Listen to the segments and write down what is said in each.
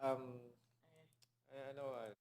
Um, ano,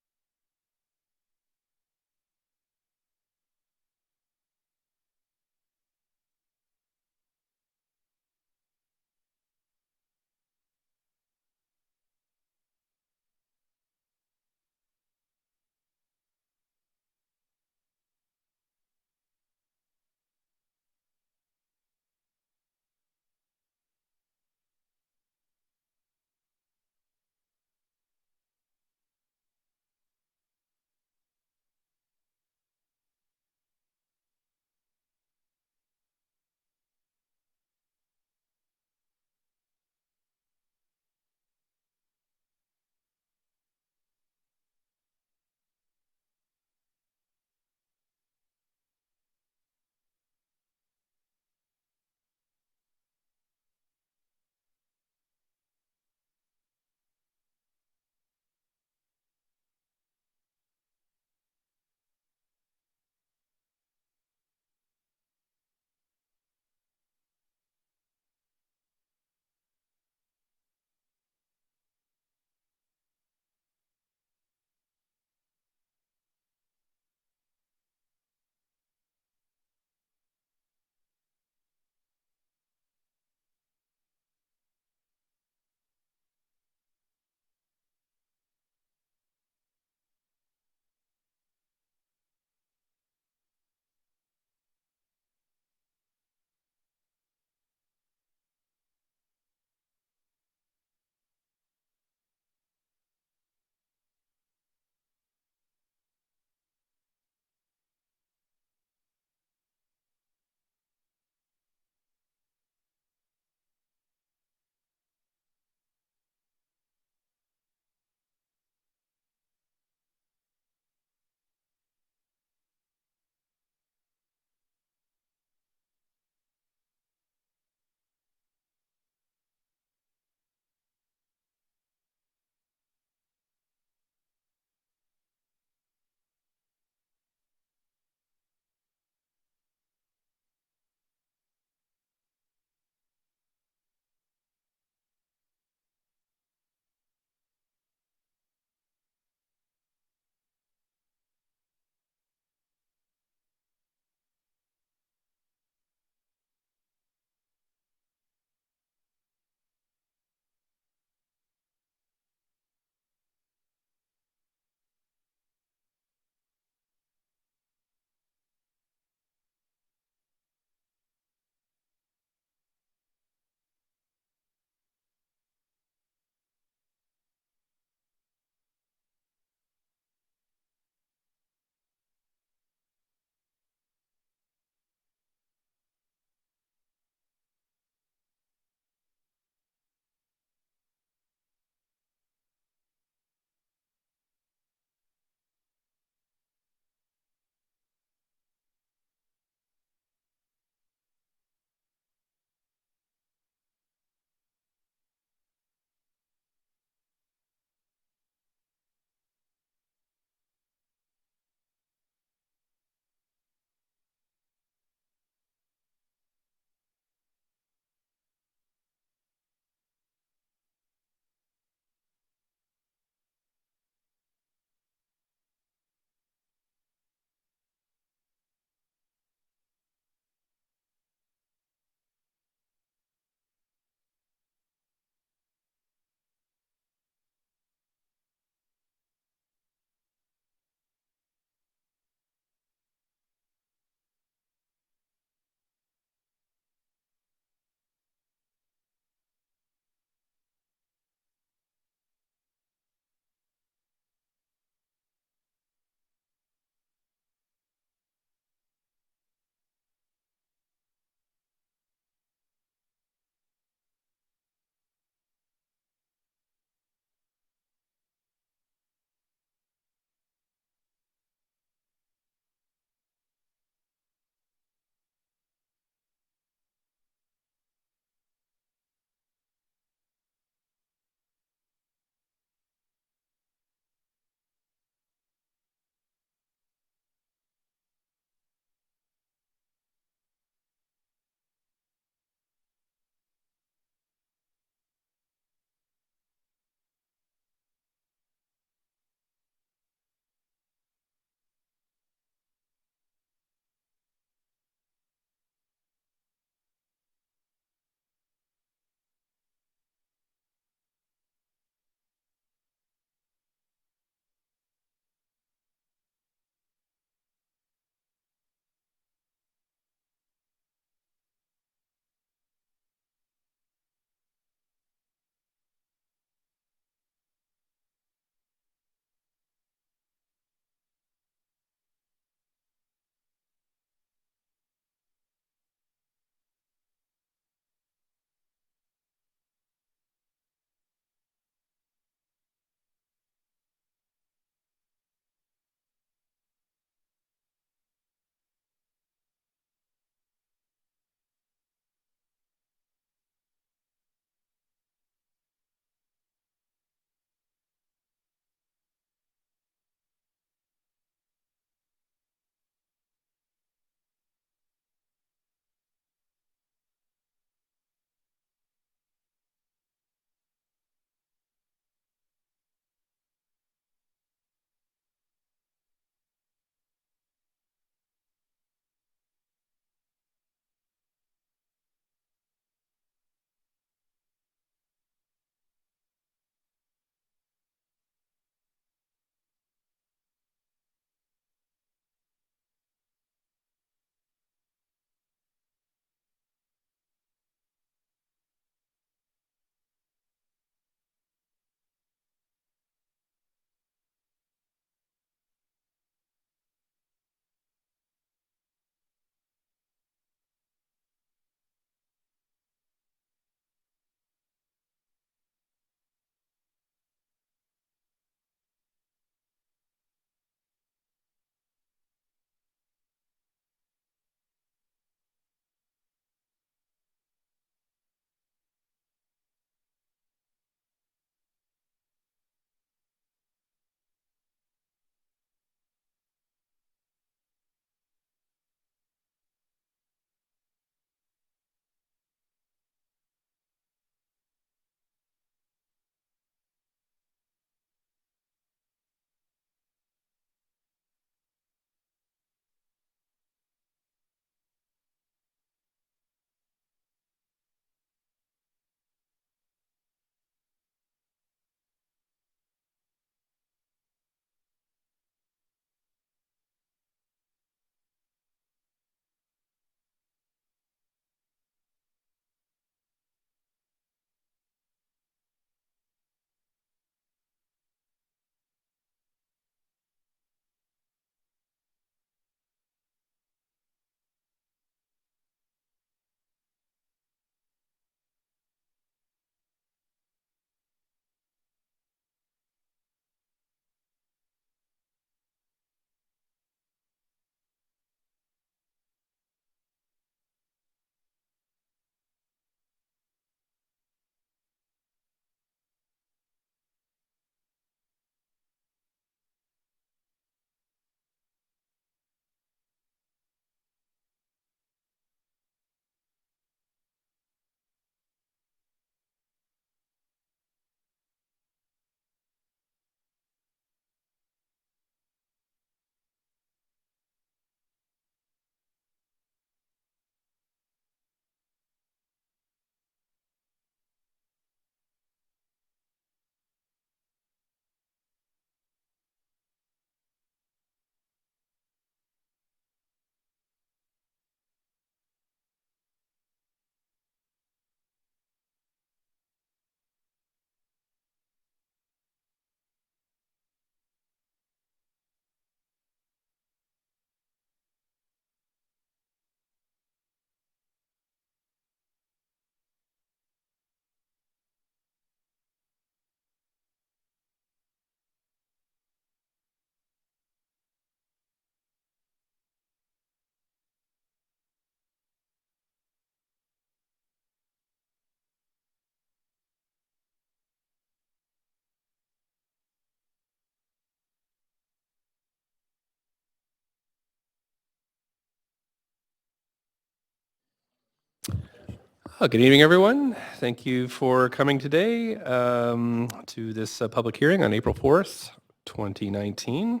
Good evening, everyone. Thank you for coming today to this public hearing on April 4th, 2019.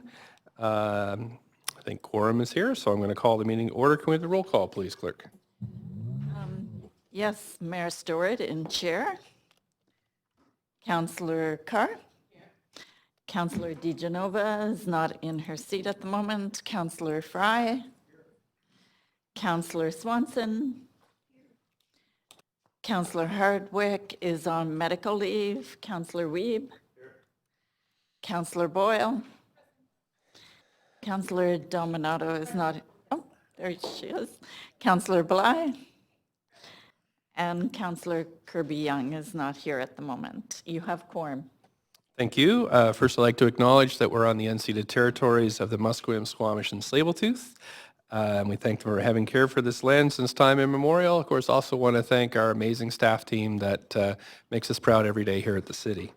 I think quorum is here, so I'm going to call the meeting to order. Can we have the roll call, please, Clerk? Yes, Mayor Stewart in chair. Councillor Carr. Councillor DeGenova is not in her seat at the moment. Councillor Fry. Councillor Swanson. Councillor Hardwick is on medical leave. Councillor Wiebe. Councillor Boyle. Councillor Dominato is not, oh, there she is. Councillor Bly. And Councillor Kirby-Young is not here at the moment. You have quorum. Thank you. First, I'd like to acknowledge that we're on the unceded territories of the Musqueam, Squamish, and Tsleil-Waututh. And we thank them for having cared for this land since time immemorial. Of course, also want to thank our amazing staff team that makes us proud every day here at the city.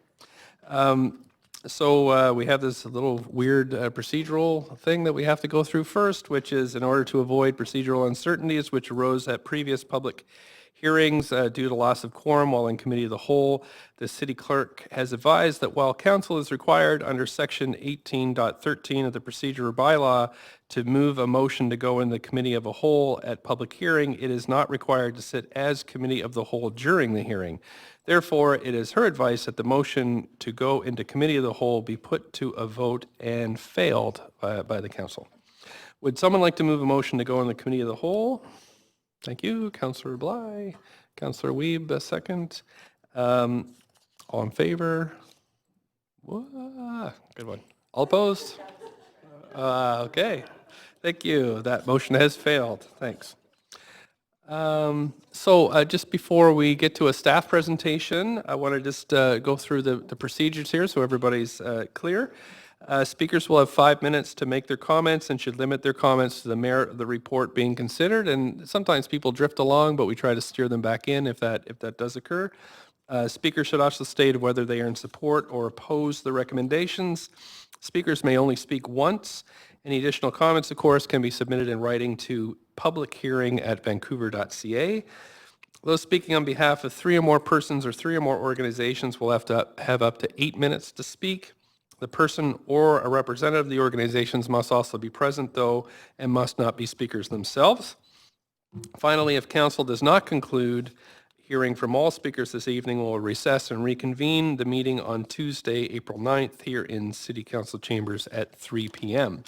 So we have this little weird procedural thing that we have to go through first, which is in order to avoid procedural uncertainties which arose at previous public hearings due to loss of quorum while in committee of the whole, the city clerk has advised that while council is required under section 18.13 of the procedure bylaw to move a motion to go in the committee of a whole at public hearing, it is not required to sit as committee of the whole during the hearing. Therefore, it is her advice that the motion to go into committee of the whole be put to a vote and failed by the council. Would someone like to move a motion to go in the committee of the whole? Thank you. Councillor Bly. Councillor Wiebe, a second. All in favor? Whoa, good one. All opposed? Okay. Thank you. That motion has failed. Thanks. So just before we get to a staff presentation, I want to just go through the procedures here so everybody's clear. Speakers will have 5 minutes to make their comments and should limit their comments to the merit of the report being considered. And sometimes people drift along, but we try to steer them back in if that does occur. Speakers should also state whether they are in support or oppose the recommendations. Speakers may only speak once. Any additional comments, of course, can be submitted in writing to publichearing@vancouver.ca. Those speaking on behalf of 3 or more persons or 3 or more organizations will have to have up to 8 minutes to speak. The person or a representative of the organizations must also be present, though, and must not be speakers themselves. Finally, if council does not conclude hearing from all speakers this evening, we'll recess and reconvene the meeting on Tuesday, April 9th, here in City Council chambers at 3 p.m.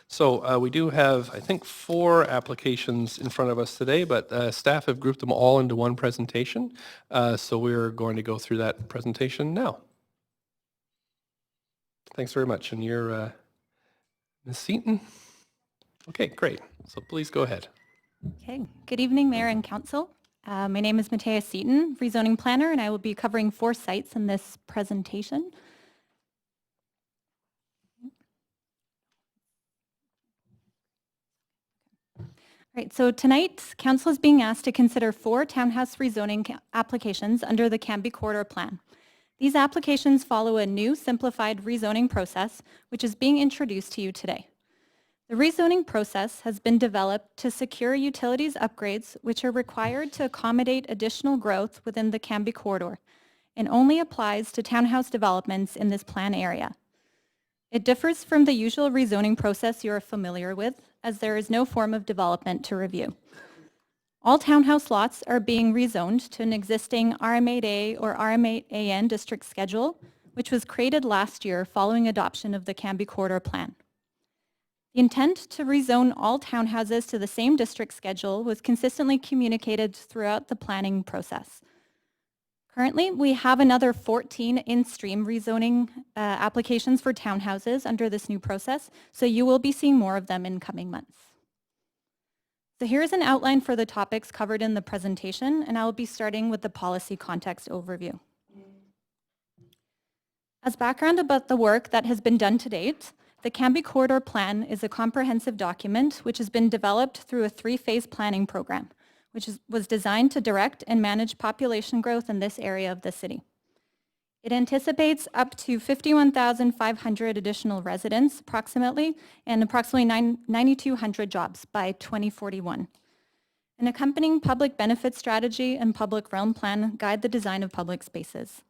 So we do have, I think, 4 applications in front of us today, but staff have grouped them all into one presentation. So we're going to go through that presentation now. Thanks very much. And you're Ms. Seaton? Okay, great. So please go ahead. Okay. Good evening, Mayor and Council. My name is Matea Seaton, rezoning planner, and I will be covering 4 sites in this presentation. All right, so tonight, Council is being asked to consider 4 townhouse rezoning applications under the Cambie Corridor Plan. These applications follow a new simplified rezoning process, which is being introduced to you today. The rezoning process has been developed to secure utilities upgrades which are required to accommodate additional growth within the Cambie Corridor and only applies to townhouse developments in this plan area. It differs from the usual rezoning process you are familiar with, as there is no form of development to review. All townhouse lots are being rezoned to an existing RM8A or RM8AN district schedule, which was created last year following adoption of the Cambie Corridor Plan. The intent to rezone all townhouses to the same district schedule was consistently communicated throughout the planning process. Currently, we have another 14 in-stream rezoning applications for townhouses under this new process, so you will be seeing more of them in coming months. So here's an outline for the topics covered in the presentation, and I will be starting with the policy context overview. As background about the work that has been done to date, the Cambie Corridor Plan is a comprehensive document which has been developed through a 3-phase planning program, which was designed to direct and manage population growth in this area of the city. It anticipates up to 51,500 additional residents approximately, and approximately 9,200 jobs by 2041. An accompanying public benefit strategy and public realm plan guide the design of public spaces.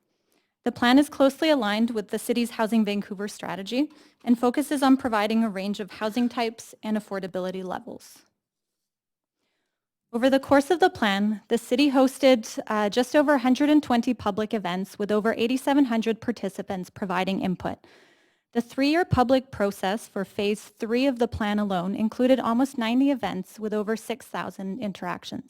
The plan is closely aligned with the city's Housing Vancouver strategy and focuses on providing a range of housing types and affordability levels. Over the course of the plan, the city hosted just over 120 public events with over 8,700 participants providing input. The 3-year public process for phase 3 of the plan alone included almost 90 events with over 6,000 interactions.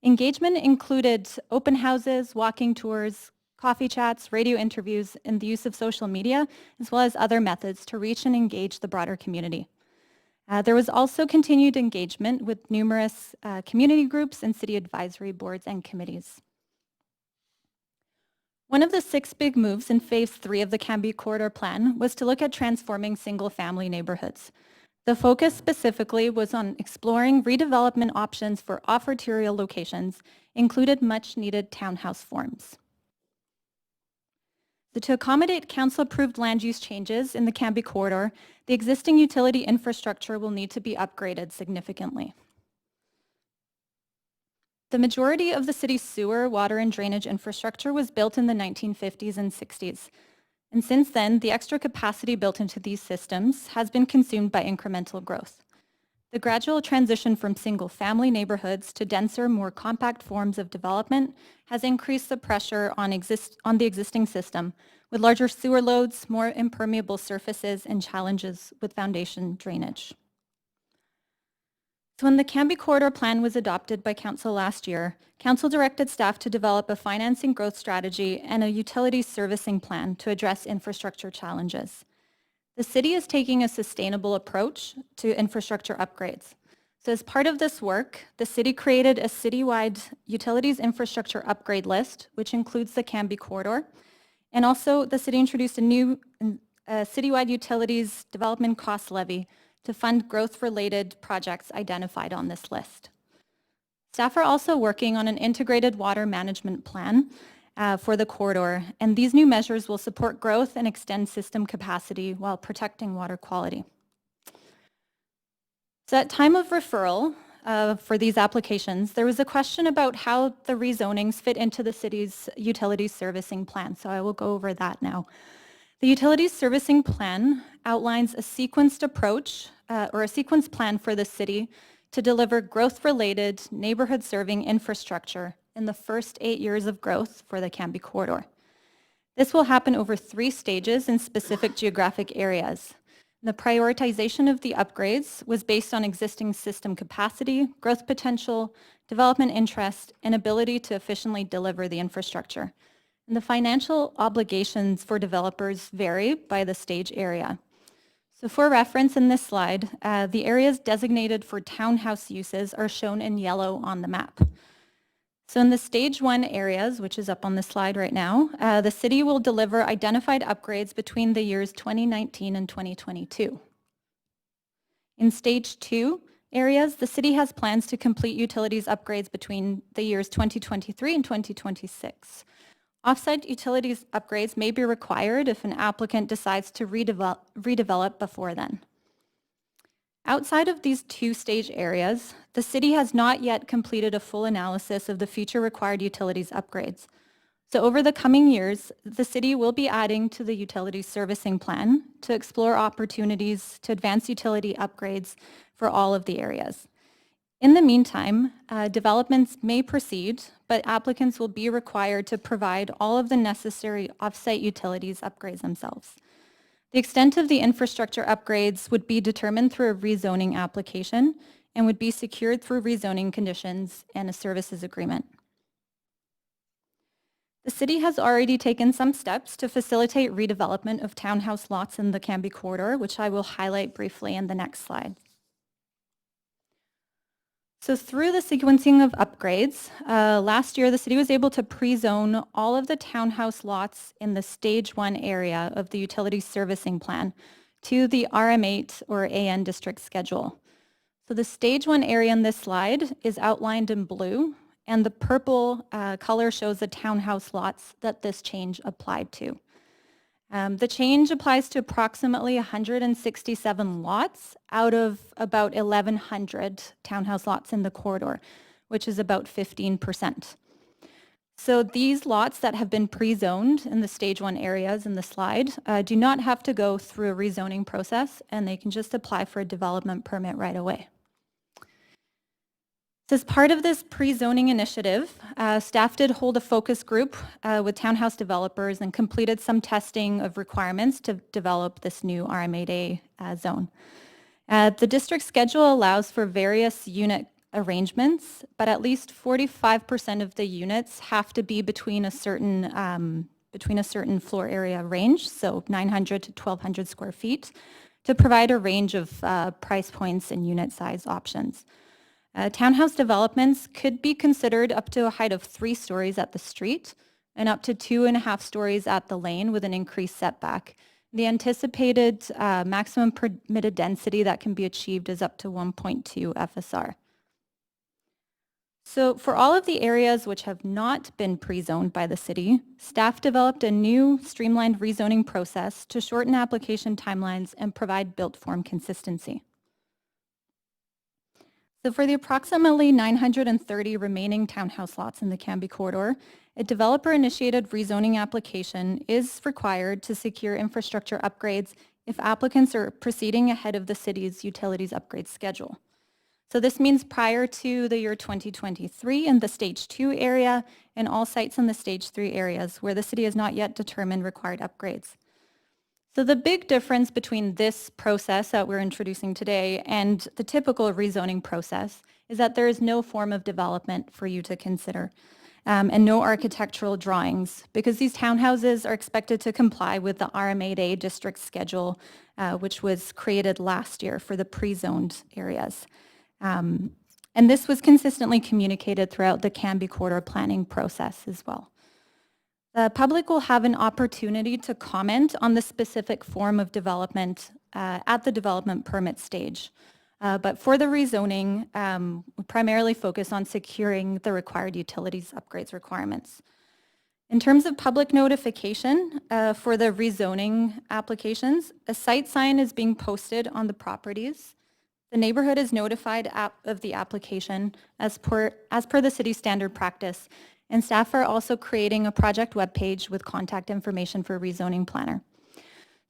Engagement included open houses, walking tours, coffee chats, radio interviews, and the use of social media, as well as other methods to reach and engage the broader community. There was also continued engagement with numerous community groups and city advisory boards and committees. One of the 6 big moves in phase 3 of the Cambie Corridor Plan was to look at transforming single-family neighborhoods. The focus specifically was on exploring redevelopment options for off-arterial locations, included much-needed townhouse forms. So to accommodate council-approved land use changes in the Cambie Corridor, the existing utility infrastructure will need to be upgraded significantly. The majority of the city's sewer, water, and drainage infrastructure was built in the 1950s and 60s. And since then, the extra capacity built into these systems has been consumed by incremental growth. The gradual transition from single-family neighborhoods to denser, more compact forms of development has increased the pressure on the existing system, with larger sewer loads, more impermeable surfaces, and challenges with foundation drainage. So when the Cambie Corridor Plan was adopted by Council last year, Council directed staff to develop a financing growth strategy and a utility servicing plan to address infrastructure challenges. The city is taking a sustainable approach to infrastructure upgrades. So as part of this work, the city created a citywide utilities infrastructure upgrade list, which includes the Cambie Corridor. And also the city introduced a new citywide utilities development cost levy to fund growth-related projects identified on this list. Staff are also working on an integrated water management plan for the corridor, and these new measures will support growth and extend system capacity while protecting water quality. So at time of referral for these applications, there was a question about how the rezonings fit into the city's utilities servicing plan, so I will go over that now. The utilities servicing plan outlines a sequenced approach or a sequence plan for the city to deliver growth-related neighborhood-serving infrastructure in the first 8 years of growth for the Cambie Corridor. This will happen over 3 stages in specific geographic areas. The prioritization of the upgrades was based on existing system capacity, growth potential, development interest, and ability to efficiently deliver the infrastructure. And the financial obligations for developers vary by the stage area. So for reference in this slide, the areas designated for townhouse uses are shown in yellow on the map. So in the stage 1 areas, which is up on the slide right now, the city will deliver identified upgrades between the years 2019 and 2022. In stage 2 areas, the city has plans to complete utilities upgrades between the years 2023 and 2026. Offsite utilities upgrades may be required if an applicant decides to redevelop before then. Outside of these 2-stage areas, the city has not yet completed a full analysis of the future required utilities upgrades. So over the coming years, the city will be adding to the utilities servicing plan to explore opportunities to advance utility upgrades for all of the areas. In the meantime, developments may proceed, but applicants will be required to provide all of the necessary off-site utilities upgrades themselves. The extent of the infrastructure upgrades would be determined through a rezoning application and would be secured through rezoning conditions and a services agreement. The city has already taken some steps to facilitate redevelopment of townhouse lots in the Cambie Corridor, which I will highlight briefly in the next slide. So through the sequencing of upgrades, last year the city was able to pre-zone all of the townhouse lots in the stage 1 area of the utility servicing plan to the RM8 or AN district schedule. So the stage 1 area in this slide is outlined in blue, and the purple color shows the townhouse lots that this change applied to. The change applies to approximately 167 lots out of about 1,100 townhouse lots in the corridor, which is about 15%. So these lots that have been pre-zoned in the stage 1 areas in the slide do not have to go through a rezoning process, and they can just apply for a development permit right away. So as part of this pre-zoning initiative, staff did hold a focus group with townhouse developers and completed some testing of requirements to develop this new RM8A zone. The district schedule allows for various unit arrangements, but at least 45% of the units have to be between a certain floor area range, so 900 to 1,200 square feet, to provide a range of price points and unit size options. Townhouse developments could be considered up to a height of 3 stories at the street and up to 2.5 stories at the lane with an increased setback. The anticipated maximum permitted density that can be achieved is up to 1.2 FSR. So for all of the areas which have not been pre-zoned by the city, staff developed a new streamlined rezoning process to shorten application timelines and provide built form consistency. So for the approximately 930 remaining townhouse lots in the Cambie corridor, a developer-initiated rezoning application is required to secure infrastructure upgrades if applicants are proceeding ahead of the city's utilities upgrade schedule. So this means prior to the year 2023 in the Stage 2 area and all sites in the Stage 3 areas where the city has not yet determined required upgrades. So the big difference between this process that we're introducing today and the typical rezoning process is that there is no form of development for you to consider and no architectural drawings, because these townhouses are expected to comply with the RM8A district schedule, which was created last year for the pre-zoned areas. And this was consistently communicated throughout the Cambie corridor planning process as well. The public will have an opportunity to comment on the specific form of development at the development permit stage. But for the rezoning, we primarily focus on securing the required utilities upgrades requirements. In terms of public notification for the rezoning applications, a site sign is being posted on the properties. The neighborhood is notified of the application as per the city standard practice, and staff are also creating a project webpage with contact information for rezoning planner.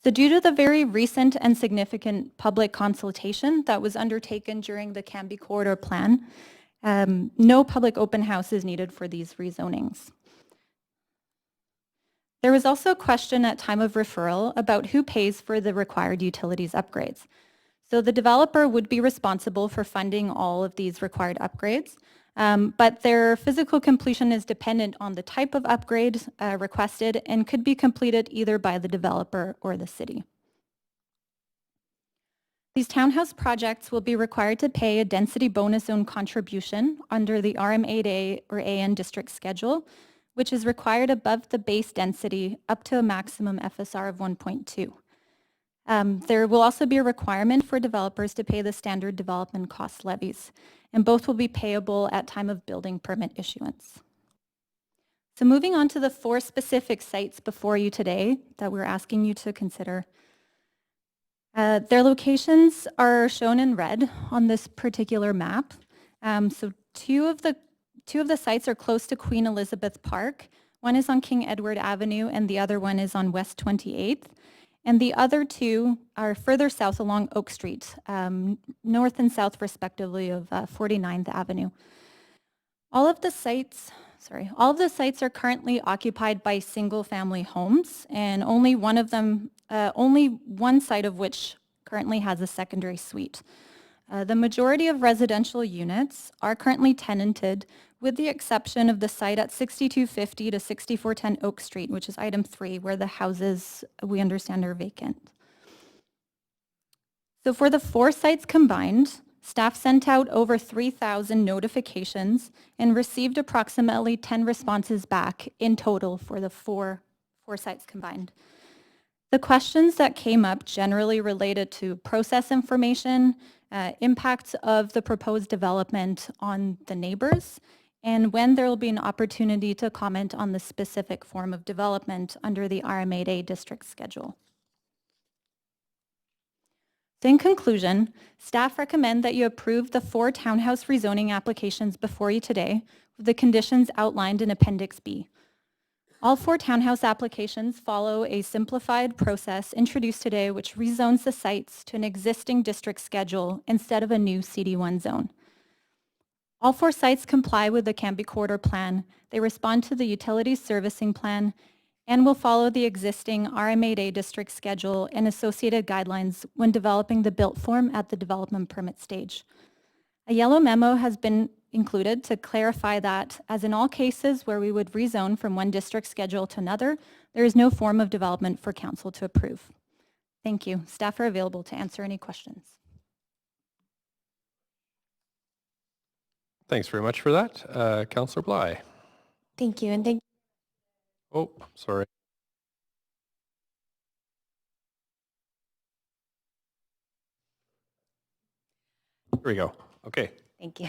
So due to the very recent and significant public consultation that was undertaken during the Cambie corridor plan, no public open house is needed for these rezonings. There was also a question at time of referral about who pays for the required utilities upgrades. So the developer would be responsible for funding all of these required upgrades, but their physical completion is dependent on the type of upgrade requested and could be completed either by the developer or the city. These townhouse projects will be required to pay a density bonus zone contribution under the RM8A or AN district schedule, which is required above the base density up to a maximum FSR of 1.2. There will also be a requirement for developers to pay the standard development cost levies, and both will be payable at time of building permit issuance. So moving on to the 4 specific sites before you today that we're asking you to consider. Their locations are shown in red on this particular map. So two of the sites are close to Queen Elizabeth Park. One is on King Edward Avenue and the other one is on West 28th. And the other 2 are further south along Oak Street, north and south respectively of 49th Avenue. All of the sites are currently occupied by single-family homes, and only one site of which currently has a secondary suite. The majority of residential units are currently tenanted, with the exception of the site at 6250 to 6410 Oak Street, which is item 3, where the houses we understand are vacant. So for the 4 sites combined, staff sent out over 3,000 notifications and received approximately 10 responses back in total for the four sites combined. The questions that came up generally related to process information, impacts of the proposed development on the neighbors, and when there will be an opportunity to comment on the specific form of development under the RM8A district schedule. So in conclusion, staff recommend that you approve the 4 townhouse rezoning applications before you today with the conditions outlined in Appendix B. All 4 townhouse applications follow a simplified process introduced today which rezones the sites to an existing district schedule instead of a new CD1 zone. All 4 sites comply with the Canby Corridor Plan. They respond to the Utilities Servicing Plan and will follow the existing RM8A district schedule and associated guidelines when developing the built form at the development permit stage. A yellow memo has been included to clarify that, as in all cases where we would rezone from one district schedule to another, there is no form of development for council to approve. Thank you. Staff are available to answer any questions. Thanks very much for that. Councillor Bly. Thank you, and thank Oh, sorry. Here we go. Okay. you.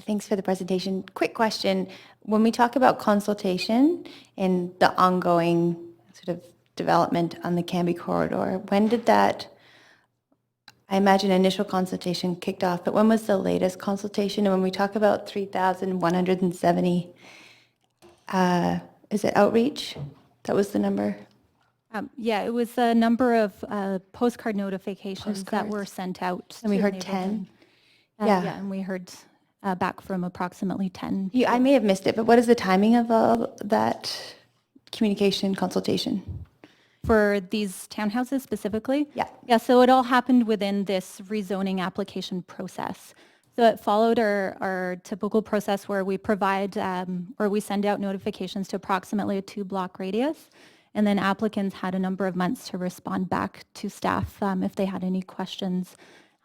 Thanks for the presentation. Quick question. When we talk about consultation and the ongoing sort of development on the Canby corridor, when did that, I imagine initial consultation kicked off, but when was the latest consultation? And when we talk about 3,170, is it outreach? That was the number? Yeah, it was a number of postcard notifications that Postcards. were sent out. And we to heard neighbors 10? Yeah, Yeah. and we heard back from approximately 10. I may have missed it, but what is the timing of all that communication consultation? For these townhouses specifically? Yeah. Yeah, so it all happened within this rezoning application process. So it followed our typical process where we provide, or we send out notifications to approximately a 2-block radius. And then applicants had a number of months to respond back to staff if they had any questions.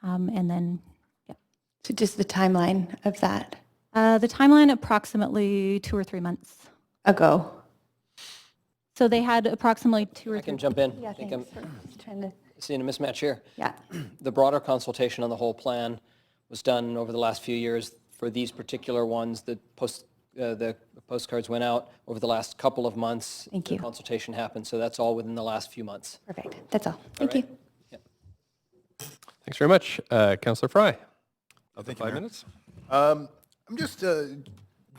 And then, yeah. So just the timeline of that The timeline approximately 2 or 3 months. ago. So they had approximately 2 or 3. I can jump in. Yeah, I think I'm thanks. Just trying to, seeing a mismatch here. yeah. The broader consultation on the whole plan was done over the last few years for these particular ones. The postcards went out over the last couple of months. Thank you. The consultation happened, so that's all within the last few months. Perfect. That's all. Thank you. Thanks very much. Councillor Fry. Thank you, 5 Mayor. minutes. I'm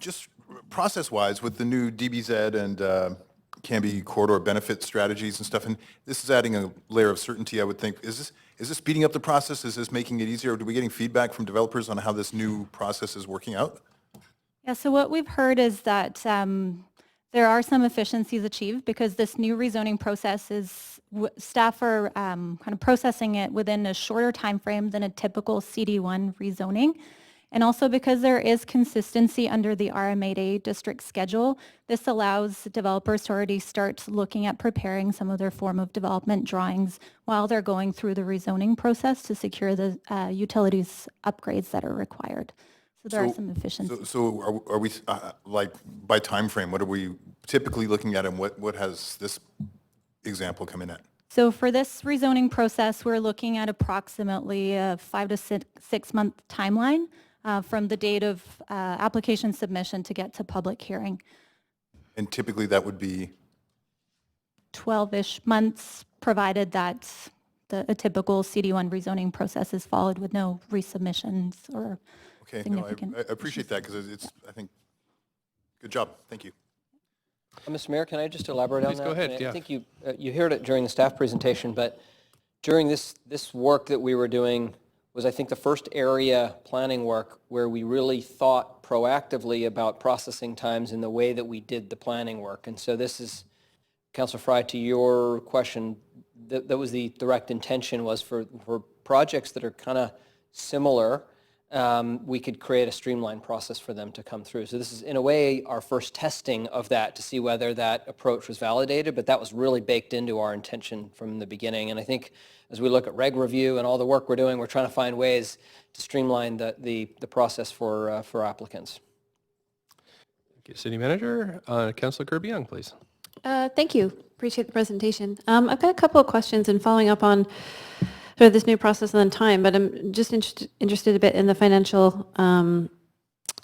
just process-wise with the new DBZ and Canby corridor benefit strategies and stuff, and this is adding a layer of certainty, I would think. Is this speeding up the process? Is this making it easier? Are we getting feedback from developers on how this new process is working out? Yeah, so what we've heard is that there are some efficiencies achieved because this new rezoning process is, staff are kind of processing it within a shorter time frame than a typical CD1 rezoning. And also because there is consistency under the RM8A district schedule, this allows developers to already start looking at preparing some of their form of development drawings while they're going through the rezoning process to secure the utilities upgrades that are required. So there are some efficiencies. So are we, like, by time frame, what are we typically looking at, and what has this example come in at? So for this rezoning process, we're looking at approximately a 5 to 6 month timeline from the date of application submission to get to public hearing. And typically that would be? 12-ish months, provided that a typical CD1 rezoning process is followed with no resubmissions or Okay, no, significant. I appreciate that because it's, I think, good job. Thank you. Mr. Mayor, can I just elaborate on Please that? go ahead, I mean, yeah. I think you heard it during the staff presentation, but during this work that we were doing was, I think, the first area planning work where we really thought proactively about processing times in the way that we did the planning work. And so this is, Councilor Fry, to your question, that was the direct intention, was for projects that are kind of similar, we could create a streamlined process for them to come through. So this is, in a way, our first testing of that to see whether that approach was validated, but that was really baked into our intention from the beginning. And I think as we look at reg review and all the work we're doing, we're trying to find ways to streamline the process for applicants. Thank you, City Manager. Councilor Kirby-Young, please. Thank you. Appreciate the presentation. I've got a couple of questions and following up on sort of this new process and then time, but I'm just interested a bit in the financial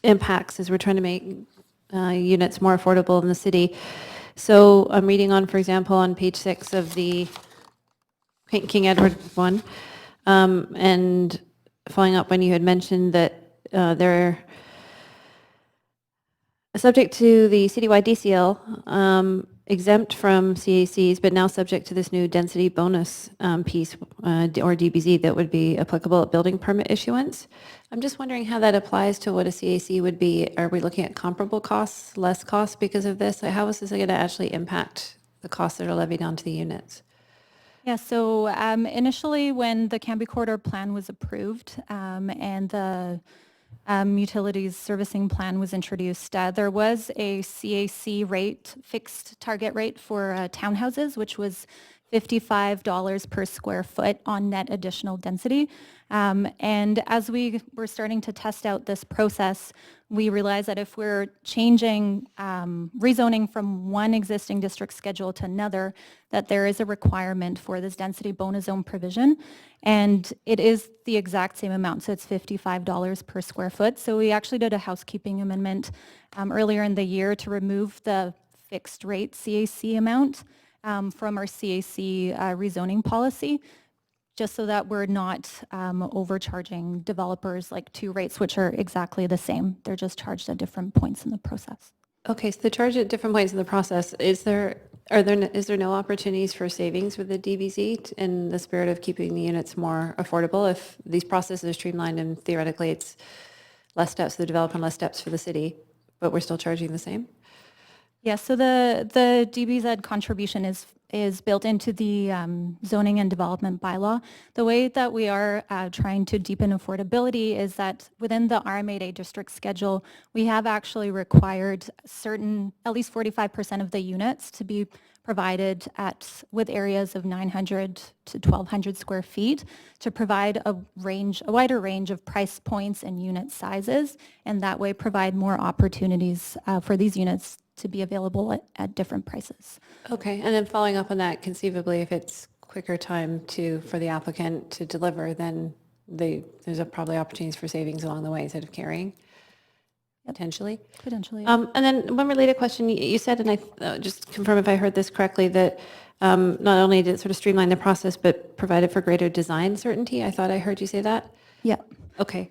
impacts as we're trying to make units more affordable in the city. So I'm reading on, for example, on page 6 of the King Edward one, And following up when you had mentioned that they're subject to the citywide DCL, exempt from CACs, but now subject to this new density bonus piece, or DBZ, that would be applicable at building permit issuance. I'm just wondering how that applies to what a CAC would be. Are we looking at comparable costs, less costs because of this? How is this going to actually impact the costs that are levied onto the units? Yeah, so initially when the Canby Corridor Plan was approved and the utilities servicing plan was introduced, there was a CAC rate, fixed target rate for townhouses, which was $55 per square foot on net additional density. And as we were starting to test out this process, we realized that if we're changing, rezoning from one existing district schedule to another, that there is a requirement for this density bonus zone provision. And it is the exact same amount, so it's $55 per square foot. So we actually did a housekeeping amendment earlier in the year to remove the fixed rate CAC amount from our CAC rezoning policy, just so that we're not overcharging developers like two rates, which are exactly the same. They're just charged at different points in the process. Okay, so the charge at different points in the process, is there no opportunities for savings with the DBZ in the spirit of keeping the units more affordable? If these processes are streamlined and theoretically it's less steps for the developer and less steps for the city, but we're still charging the same? Yeah, so the DBZ contribution is built into the zoning and development bylaw. The way that we are trying to deepen affordability is that within the RM8A district schedule, we have actually required at least 45% of the units to be provided with areas of 900 to 1,200 square feet to provide a wider range of price points and unit sizes, and that way provide more opportunities for these units to be available at different prices. Okay, and then following up on that, conceivably, if it's quicker time for the applicant to deliver, then there's probably opportunities for savings along the way instead of carrying, potentially. Potentially. And then one related question, you said, and I just confirm if I heard this correctly, that not only did it sort of streamline the process, but provided for greater design certainty. I thought I heard you say that. Yeah. Okay.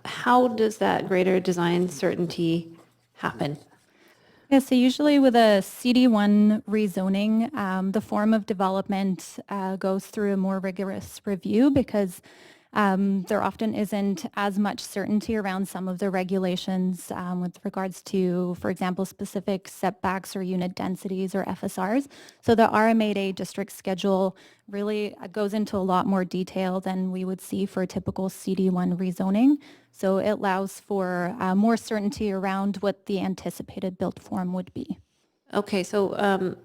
How does that greater design certainty happen? Yeah, so usually with a CD1 rezoning, the form of development goes through a more rigorous review because there often isn't as much certainty around some of the regulations with regards to, for example, specific setbacks or unit densities or FSRs. So the RM8A district schedule really goes into a lot more detail than we would see for a typical CD1 rezoning. So it allows for more certainty around what the anticipated built form would be. Okay, so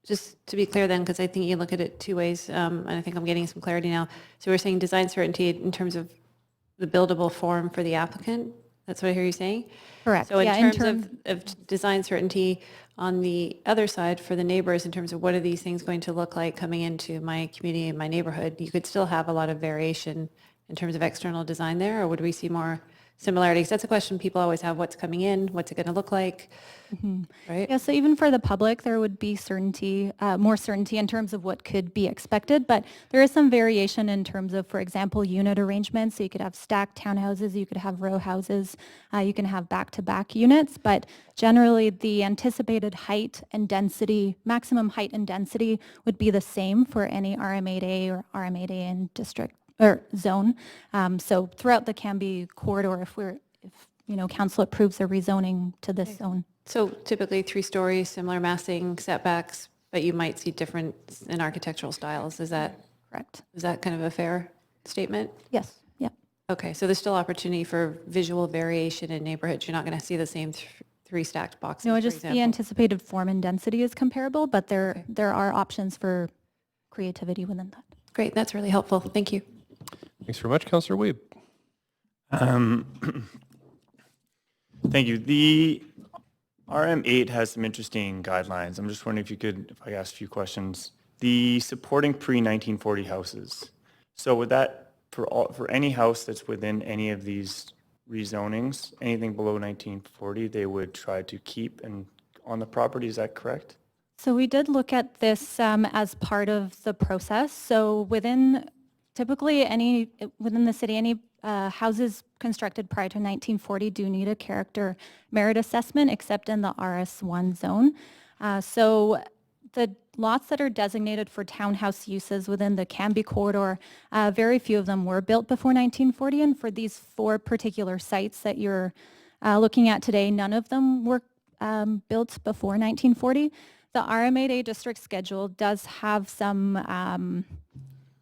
just to be clear then, because I think you look at it two ways, and I think I'm getting some clarity now. So we're saying design certainty in terms of the buildable form for the applicant? That's what I hear you saying? Correct. So in Yeah, terms of design certainty on the other side for the neighbors, in terms of what are these things going to look like coming into my community and my neighborhood, you could still have a lot of variation in terms of external design there, or would we see more similarities? That's a question people always have, what's coming in, what's it going to look like, right? Yeah, so even for the public, there would be certainty, more certainty in terms of what could be expected, but there is some variation in terms of, for example, unit arrangements. So you could have stacked townhouses, you could have row houses, you can have back-to-back units, but generally the anticipated height and density, maximum height and density would be the same for any RM8A or RM8A in district or zone. So throughout the Canby corridor, if council approves a rezoning to this zone. So typically 3-story, similar massing, setbacks, but you might see difference in architectural styles. Is that Correct. Is that kind of a fair statement? Yes. Yeah. Okay, so there's still opportunity for visual variation in neighborhoods. You're not going to see the same 3 stacked boxes, No, for just the example. anticipated form and density is comparable, but there are options for creativity within that. Great, that's really helpful. Thank you. Thanks very much, Councillor Weeb. Thank you. The RM8 has some interesting guidelines. I'm just wondering if I could ask a few questions. The supporting pre-1940 houses. So would that, for any house that's within any of these rezonings, anything below 1940, they would try to keep on the property, is that correct? So we did look at this as part of the process. So within Typically, within the city, any houses constructed prior to 1940 do need a character merit assessment, except in the RS1 zone. So the lots that are designated for townhouse uses within the Canby corridor, very few of them were built before 1940, and for these 4 particular sites that you're looking at today, none of them were built before 1940. The RM8A district schedule does have some,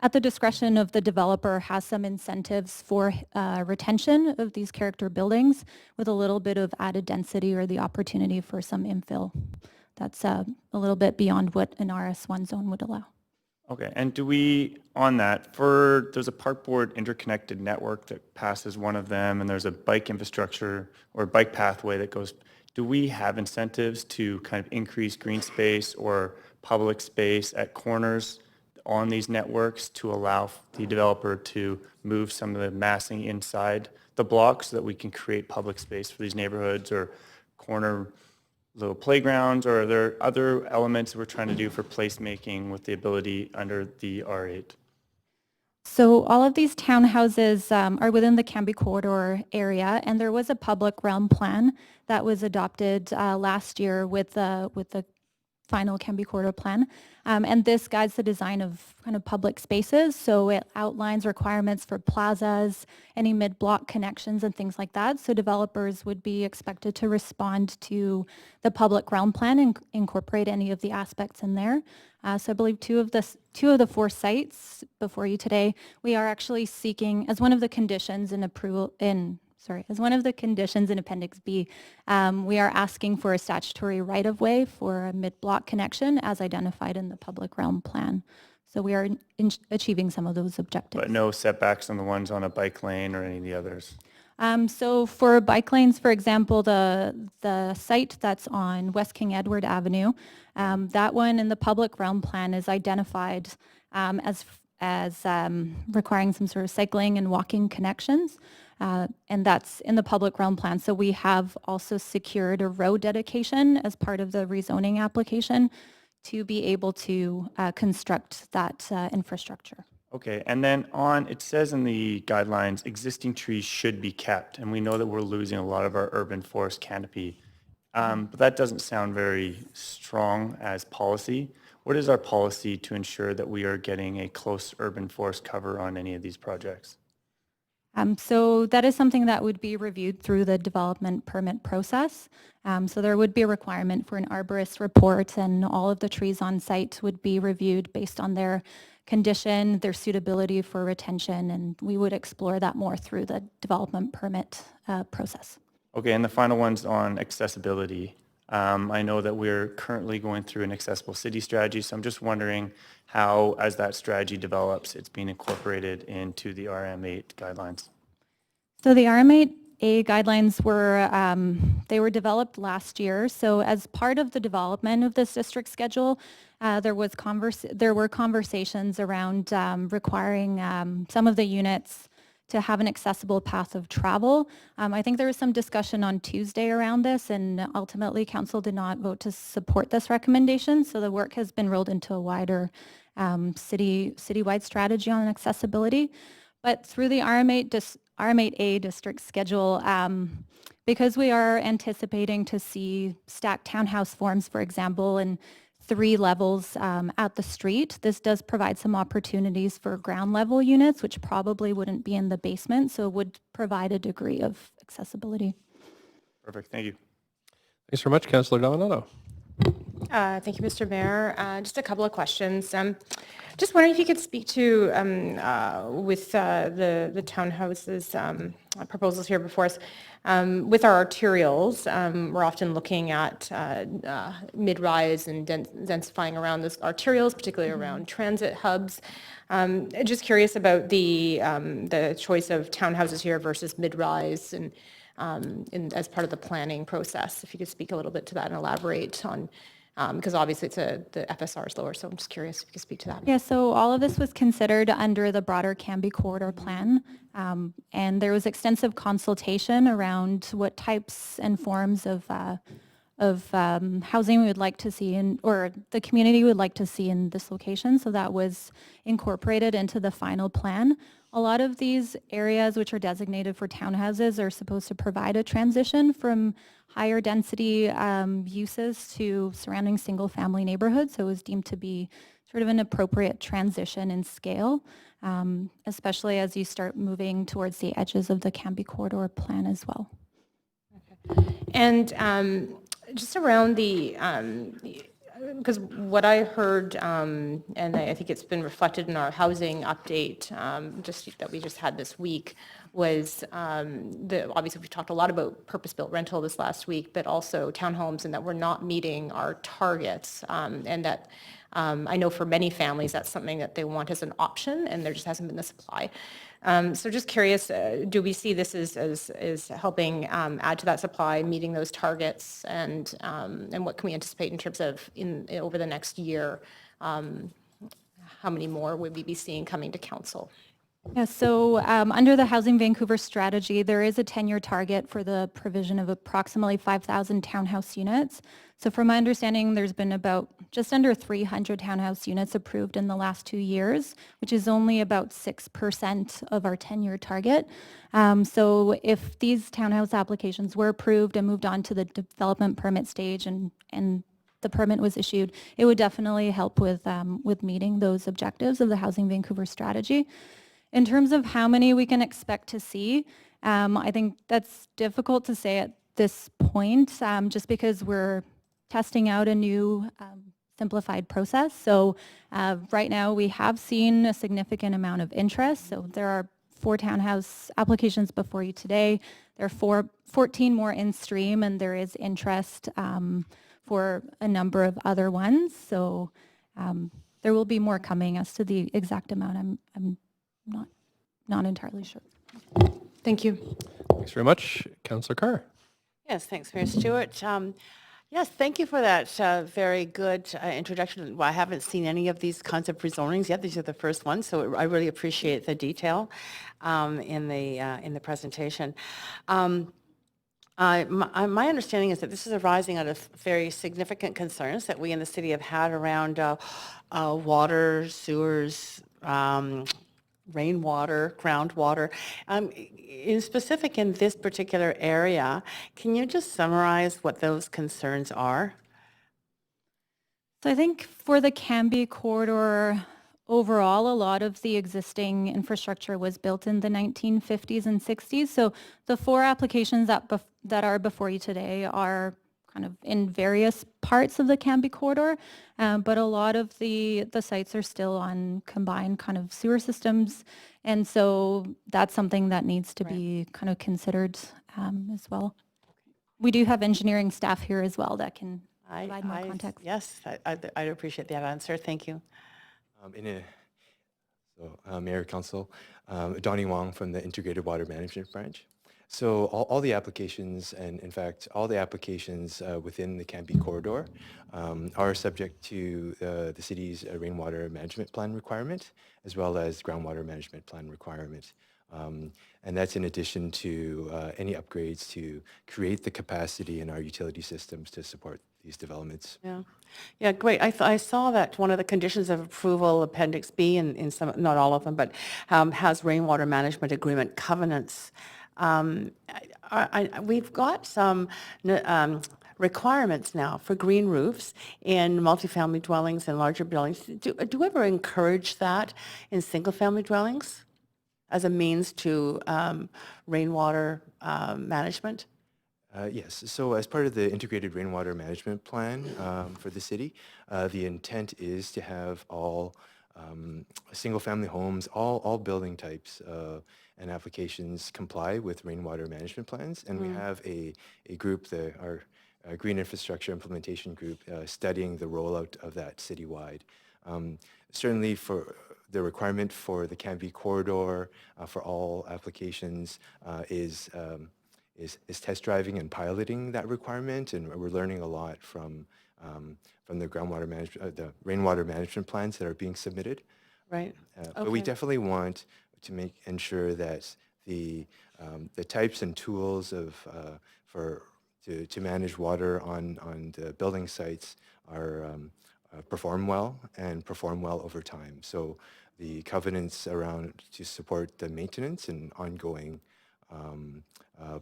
at the discretion of the developer, has some incentives for retention of these character buildings with a little bit of added density or the opportunity for some infill. That's a little bit beyond what an RS1 zone would allow. Okay, and on that, there's a park board interconnected network that passes one of them, and there's a bike infrastructure or bike pathway that goes, do we have incentives to kind of increase green space or public space at corners on these networks to allow the developer to move some of the massing inside the blocks so that we can create public space for these neighborhoods or corner little playgrounds, or are there other elements we're trying to do for placemaking with the ability under the R8? So all of these townhouses are within the Canby corridor area, and there was a public realm plan that was adopted last year with the final Canby corridor plan. And this guides the design of kind of public spaces. So it outlines requirements for plazas, any mid-block connections and things like that. So developers would be expected to respond to the public realm plan and incorporate any of the aspects in there. So I believe two of the 4 sites before you today, we are actually seeking, as one of the conditions in Appendix B, we are asking for a statutory right-of-way for a mid-block connection as identified in the public realm plan. So we are achieving some of those objectives. But no setbacks on the ones on a bike lane or any of the others? So for bike lanes, for example, the site that's on West King Edward Avenue, that one in the public realm plan is identified as requiring some sort of cycling and walking connections. And that's in the public realm plan. So we have also secured a road dedication as part of the rezoning application to be able to construct that infrastructure. Okay, and then it says in the guidelines, existing trees should be kept, and we know that we're losing a lot of our urban forest canopy. But that doesn't sound very strong as policy. What is our policy to ensure that we are getting a close urban forest cover on any of these projects? So that is something that would be reviewed through the development permit process. So there would be a requirement for an arborist report, and all of the trees on site would be reviewed based on their condition, their suitability for retention, and we would explore that more through the development permit process. Okay, and the final one's on accessibility. I know that we're currently going through an accessible city strategy, so I'm just wondering how, as that strategy develops, it's being incorporated into the RM8 guidelines. So the RM8A guidelines were developed last year. So as part of the development of this district schedule, there were conversations around requiring some of the units to have an accessible path of travel. I think there was some discussion on Tuesday around this, and ultimately council did not vote to support this recommendation. So the work has been rolled into a wider citywide strategy on accessibility. But through the RM8A district schedule, because we are anticipating to see stacked townhouse forms, for example, and 3 levels at the street, this does provide some opportunities for ground level units, which probably wouldn't be in the basement, so it would provide a degree of accessibility. Perfect, thank you. Thanks very much, Councillor Dominato. Thank you, Mr. Mayor. Just a couple of questions. Just wondering if you could speak to, with the townhouses proposals here before us, with our arterials, we're often looking at mid-rise and densifying around those arterials, particularly around transit hubs. Just curious about the choice of townhouses here versus mid-rise and as part of the planning process. If you could speak a little bit to that and elaborate on, because obviously the FSR is lower, so I'm just curious if you could speak to that. Yeah, so all of this was considered under the broader Canby corridor plan, and there was extensive consultation around what types and forms of housing we would like to see in, or the community would like to see in this location. So that was incorporated into the final plan. A lot of these areas which are designated for townhouses are supposed to provide a transition from higher density uses to surrounding single family neighborhoods. So it was deemed to be sort of an appropriate transition in scale, especially as you start moving towards the edges of the Canby Corridor plan as well. And just around because what I heard, and I think it's been reflected in our housing update, that we just had this week, was obviously we've talked a lot about purpose-built rental this last week, but also townhomes, and that we're not meeting our targets, and that I know for many families that's something that they want as an option, and there just hasn't been the supply. So just curious, do we see this as helping add to that supply, meeting those targets, and what can we anticipate in terms of over the next year? How many more would we be seeing coming to council? Yeah, so under the Housing Vancouver strategy, there is a 10-year target for the provision of approximately 5,000 townhouse units. So from my understanding, there's been about just under 300 townhouse units approved in the last 2 years, which is only about 6% of our 10-year target. So if these townhouse applications were approved and moved on to the development permit stage and the permit was issued, it would definitely help with meeting those objectives of the Housing Vancouver strategy. In terms of how many we can expect to see, I think that's difficult to say at this point, just because we're testing out a new simplified process. So right now we have seen a significant amount of interest. So there are 4 townhouse applications before you today. There are 14 more in stream, and there is interest for a number of other ones. So there will be more coming. As to the exact amount, I'm not entirely sure. Thank you. Thanks very much. Councillor Carr. Yes, thanks, Mayor Stewart. Yes, thank you for that very good introduction. Well, I haven't seen any of these kinds of rezonings yet. These are the first ones, so I really appreciate the detail in the presentation. My understanding is that this is arising out of very significant concerns that we in the city have had around water, sewers, rainwater, groundwater. In specific in this particular area, can you just summarize what those concerns are? So I think for the Canby Corridor overall, a lot of the existing infrastructure was built in the 1950s and 60s. So the 4 applications that are before you today are kind of in various parts of the Canby Corridor, but a lot of the sites are still on combined kind of sewer systems, and so that's something that needs to be kind of considered as well. We do have engineering staff here as well that can provide more context. Yes, I'd appreciate that answer. Thank you. Mayor, Council, Donnie Wong from the Integrated Water Management Branch. So all the applications, and in fact, all the applications within the Canby Corridor are subject to the city's rainwater management plan requirement, as well as groundwater management plan requirement. And that's in addition to any upgrades to create the capacity in our utility systems to support these developments. Yeah, great. I saw that one of the conditions of approval, Appendix B, in some, not all of them, but has rainwater management agreement covenants. We've got some requirements now for green roofs in multifamily dwellings and larger buildings. Do we ever encourage that in single-family dwellings as a means to rainwater management? Yes. So as part of the integrated rainwater management plan for the city, the intent is to have all single-family homes, all building types and applications comply with rainwater management plans. And we have a group, our Green Infrastructure Implementation Group, studying the rollout of that citywide. Certainly for the requirement for the Canby Corridor for all applications is test driving and piloting that requirement, and we're learning a lot from the groundwater management, the rainwater management plans that are being submitted. Right. But we definitely want to ensure that the types and tools for to manage water on the building sites are perform well and perform well over time. So the covenants around to support the maintenance and ongoing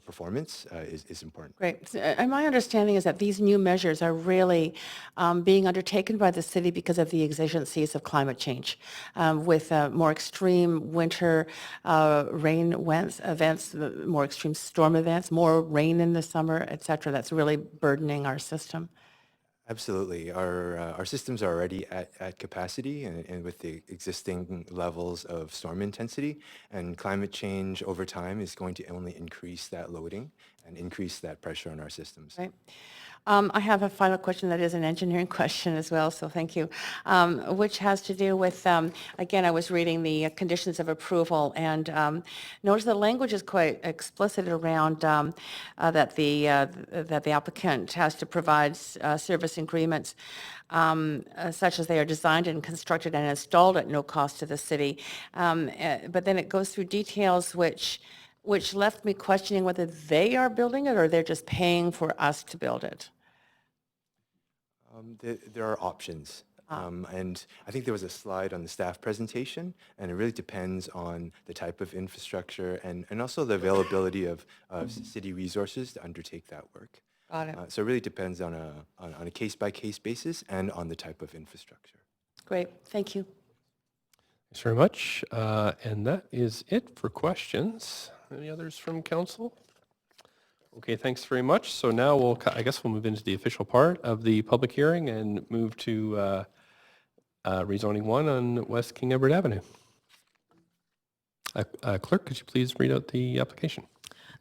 performance is important. Great. And my understanding is that these new measures are really being undertaken by the city because of the exigencies of climate change, with more extreme winter rain events, more extreme storm events, more rain in the summer, et cetera. That's really burdening our system. Absolutely. Our systems are already at capacity and with the existing levels of storm intensity, and climate change over time is going to only increase that loading and increase that pressure on our systems. Right. I have a final question that is an engineering question as well, so thank you, which has to do with, again, I was reading the conditions of approval, and notice the language is quite explicit around that the applicant has to provide service agreements such as they are designed and constructed and installed at no cost to the city. But then it goes through details which left me questioning whether they are building it or they're just paying for us to build it. There are options. And I think there was a slide on the staff presentation, and it really depends on the type of infrastructure and also the availability of city resources to undertake that work. Got it. So it really depends on a case-by-case basis and on the type of infrastructure. Great, thank you. Thanks very much. And that is it for questions. Any others from council? Okay, thanks very much. So now I guess we'll move into the official part of the public hearing and move to rezoning 1 on West King Edward Avenue. Clerk, could you please read out the application?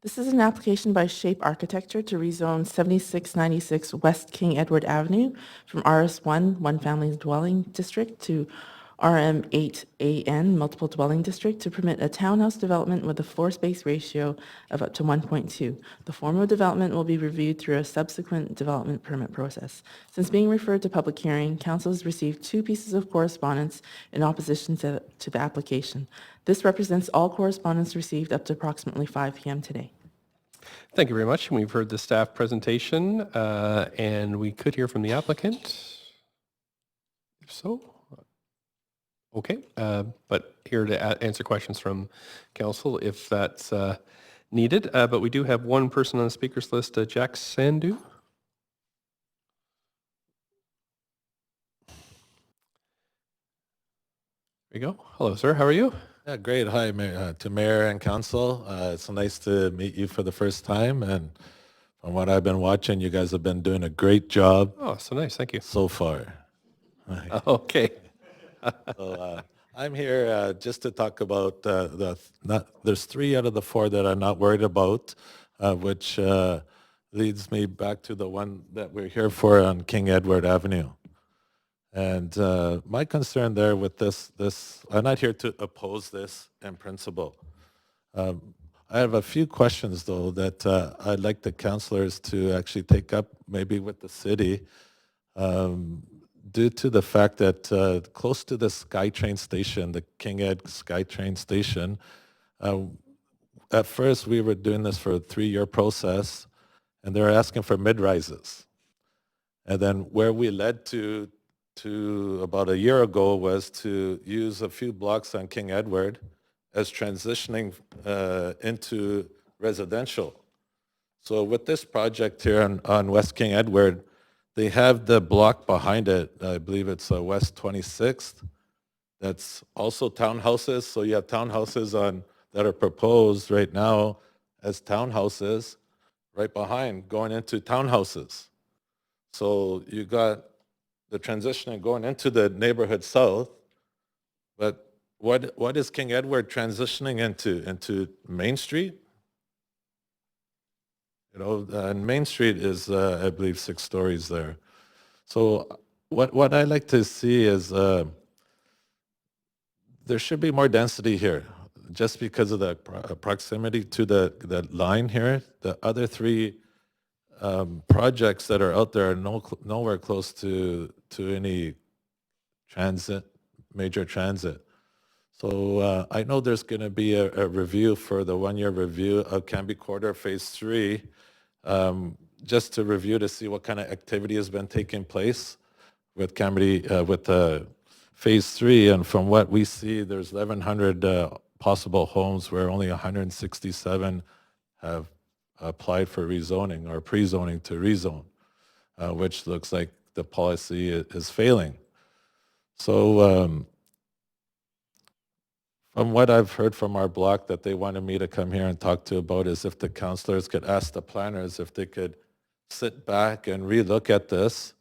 This is an application by Shape Architecture to rezone 7696 West King Edward Avenue from RS1, One Family Dwelling District, to RM8AN, Multiple Dwelling District, to permit a townhouse development with a floor space ratio of up to 1.2. The form of development will be reviewed through a subsequent development permit process. Since being referred to public hearing, council has received 2 pieces of correspondence in opposition to the application. This represents all correspondence received up to approximately 5 p.m. today. Thank you very much. And we've heard the staff presentation, and we could hear from the applicant. If so, okay. But here to answer questions from council if that's needed. But we do have one person on the speakers list, Jack Sandu. There you go. Hello, sir. How are you? Yeah, great. Hi, to Mayor and Council. It's nice to meet you for the first time. And from what I've been watching, you guys have been doing a great job. Oh, so nice. Thank you. So far. Okay. So I'm here just to talk about there's 3 out of the 4 that I'm not worried about, which leads me back to the one that we're here for on King Edward Avenue. And my concern there with this, I'm not here to oppose this in principle. I have a few questions, though, that I'd like the councillors to actually take up maybe with the city, due to the fact that close to the SkyTrain station, the King Ed SkyTrain station, at first we were doing this for a 3-year process, and they were asking for mid-rises. And then where we led to about a year ago was to use a few blocks on King Edward as transitioning into residential. So with this project here on West King Edward, they have the block behind it, I believe it's West 26th, that's also townhouses. So you have townhouses that are proposed right now as townhouses right behind going into townhouses. So you got the transitioning going into the neighborhood south, but what is King Edward transitioning into? Into Main Street? You know, and Main Street is, I believe, 6 stories there. So what I like to see is there should be more density here, just because of the proximity to the line here. The other 3 projects that are out there are nowhere close to any major transit. So I know there's going to be a review for the 1-year review of Cambie Corridor Phase 3. just to review to see what kind of activity has been taking place with Phase 3, and from what we see, there's 1,100 possible homes where only 167 have applied for rezoning or pre-zoning to rezone, which looks like the policy is failing. So from what I've heard from our block that they wanted me to come here and talk to about is if the councillors could ask the planners if they could sit back and relook at this,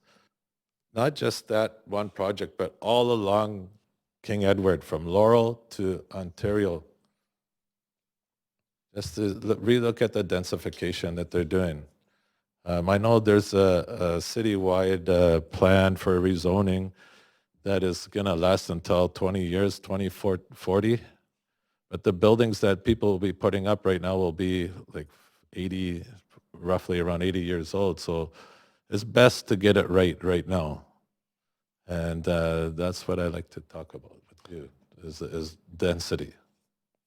not just that one project, but all along King Edward, from Laurel to Ontario, just to relook at the densification that they're doing. I know there's a citywide plan for rezoning that is going to last until 20 years, 2040. But the buildings that people will be putting up right now will be like 80, roughly around 80 years old. So it's best to get it right now. And that's what I like to talk about with you, is density.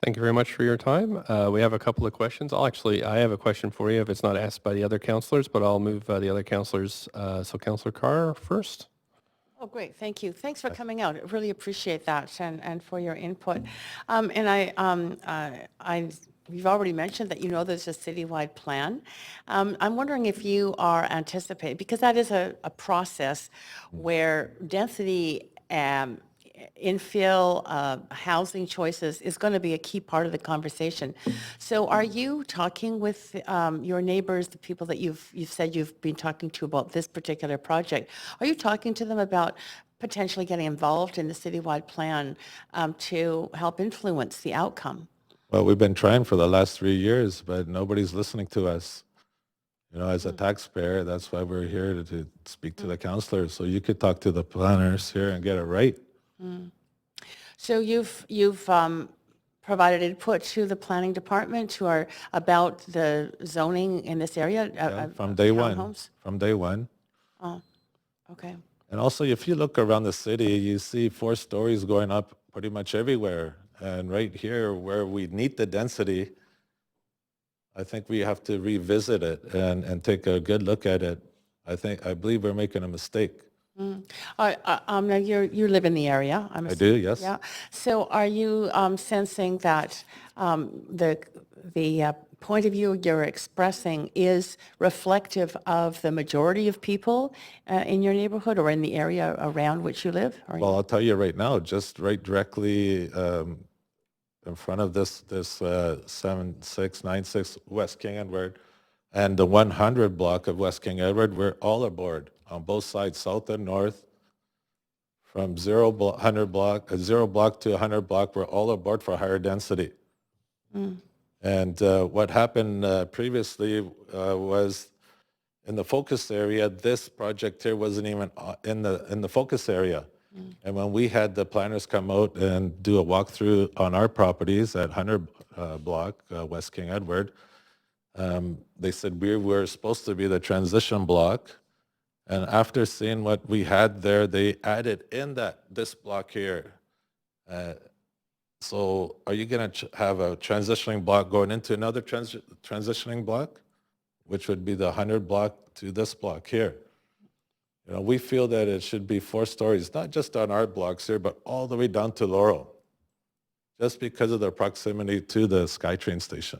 Thank you very much for your time. We have a couple of questions. I have a question for you if it's not asked by the other councillors, but I'll move the other councillors. So Councillor Carr first. Oh, great, thank you. Thanks for coming out. I really appreciate that and for your input. You've already mentioned that you know there's a citywide plan. I'm wondering if you are anticipating, because that is a process where density, infill, housing choices is going to be a key part of the conversation. So are you talking with your neighbors, the people that you've said you've been talking to about this particular project? Are you talking to them about potentially getting involved in the citywide plan to help influence the outcome? Well, we've been trying for the last 3 years, but nobody's listening to us. You know, as a taxpayer, that's why we're here to speak to the councillors. So you could talk to the planners here and get it right. So you've provided input to the planning department about the zoning in this area? From day one. Townhomes? From day one. Oh, okay. And also, if you look around the city, you see 4 stories going up pretty much everywhere. And right here, where we need the density, I think we have to revisit it and take a good look at it. I believe we're making a mistake. Now you live in the area. I do, yes. Yeah. So are you sensing that the point of view you're expressing is reflective of the majority of people in your neighborhood or in the area around which you live? Well, I'll tell you right now, just right directly in front of this 7696 West King Edward and the 100 block of West King Edward, we're all aboard on both sides, south and north. From 0 block to 100 block, we're all aboard for higher density. And what happened previously was in the focus area, this project here wasn't even in the focus area. And when we had the planners come out and do a walkthrough on our properties at 100 block, West King Edward, they said we were supposed to be the transition block. And after seeing what we had there, they added in this block here. So are you going to have a transitioning block going into another transitioning block, which would be the 100 block to this block here? You know, we feel that it should be 4 stories, not just on our blocks here, but all the way down to Laurel, just because of their proximity to the SkyTrain station.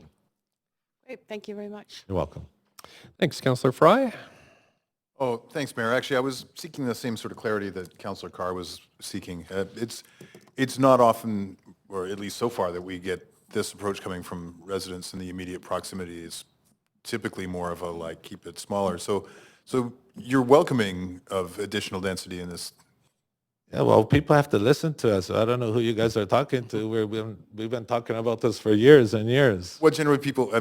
Great, thank you very much. You're welcome. Thanks, Councillor Fry. Oh, thanks, Mayor. Actually, I was seeking the same sort of clarity that Councillor Carr was seeking. It's not often, or at least so far, that we get this approach coming from residents in the immediate proximity. It's typically more of a like keep it smaller. So you're welcoming of additional density in this. Yeah, well, people have to listen to us. I don't know who you guys are talking to. We've been talking about this for years and years. What generally people,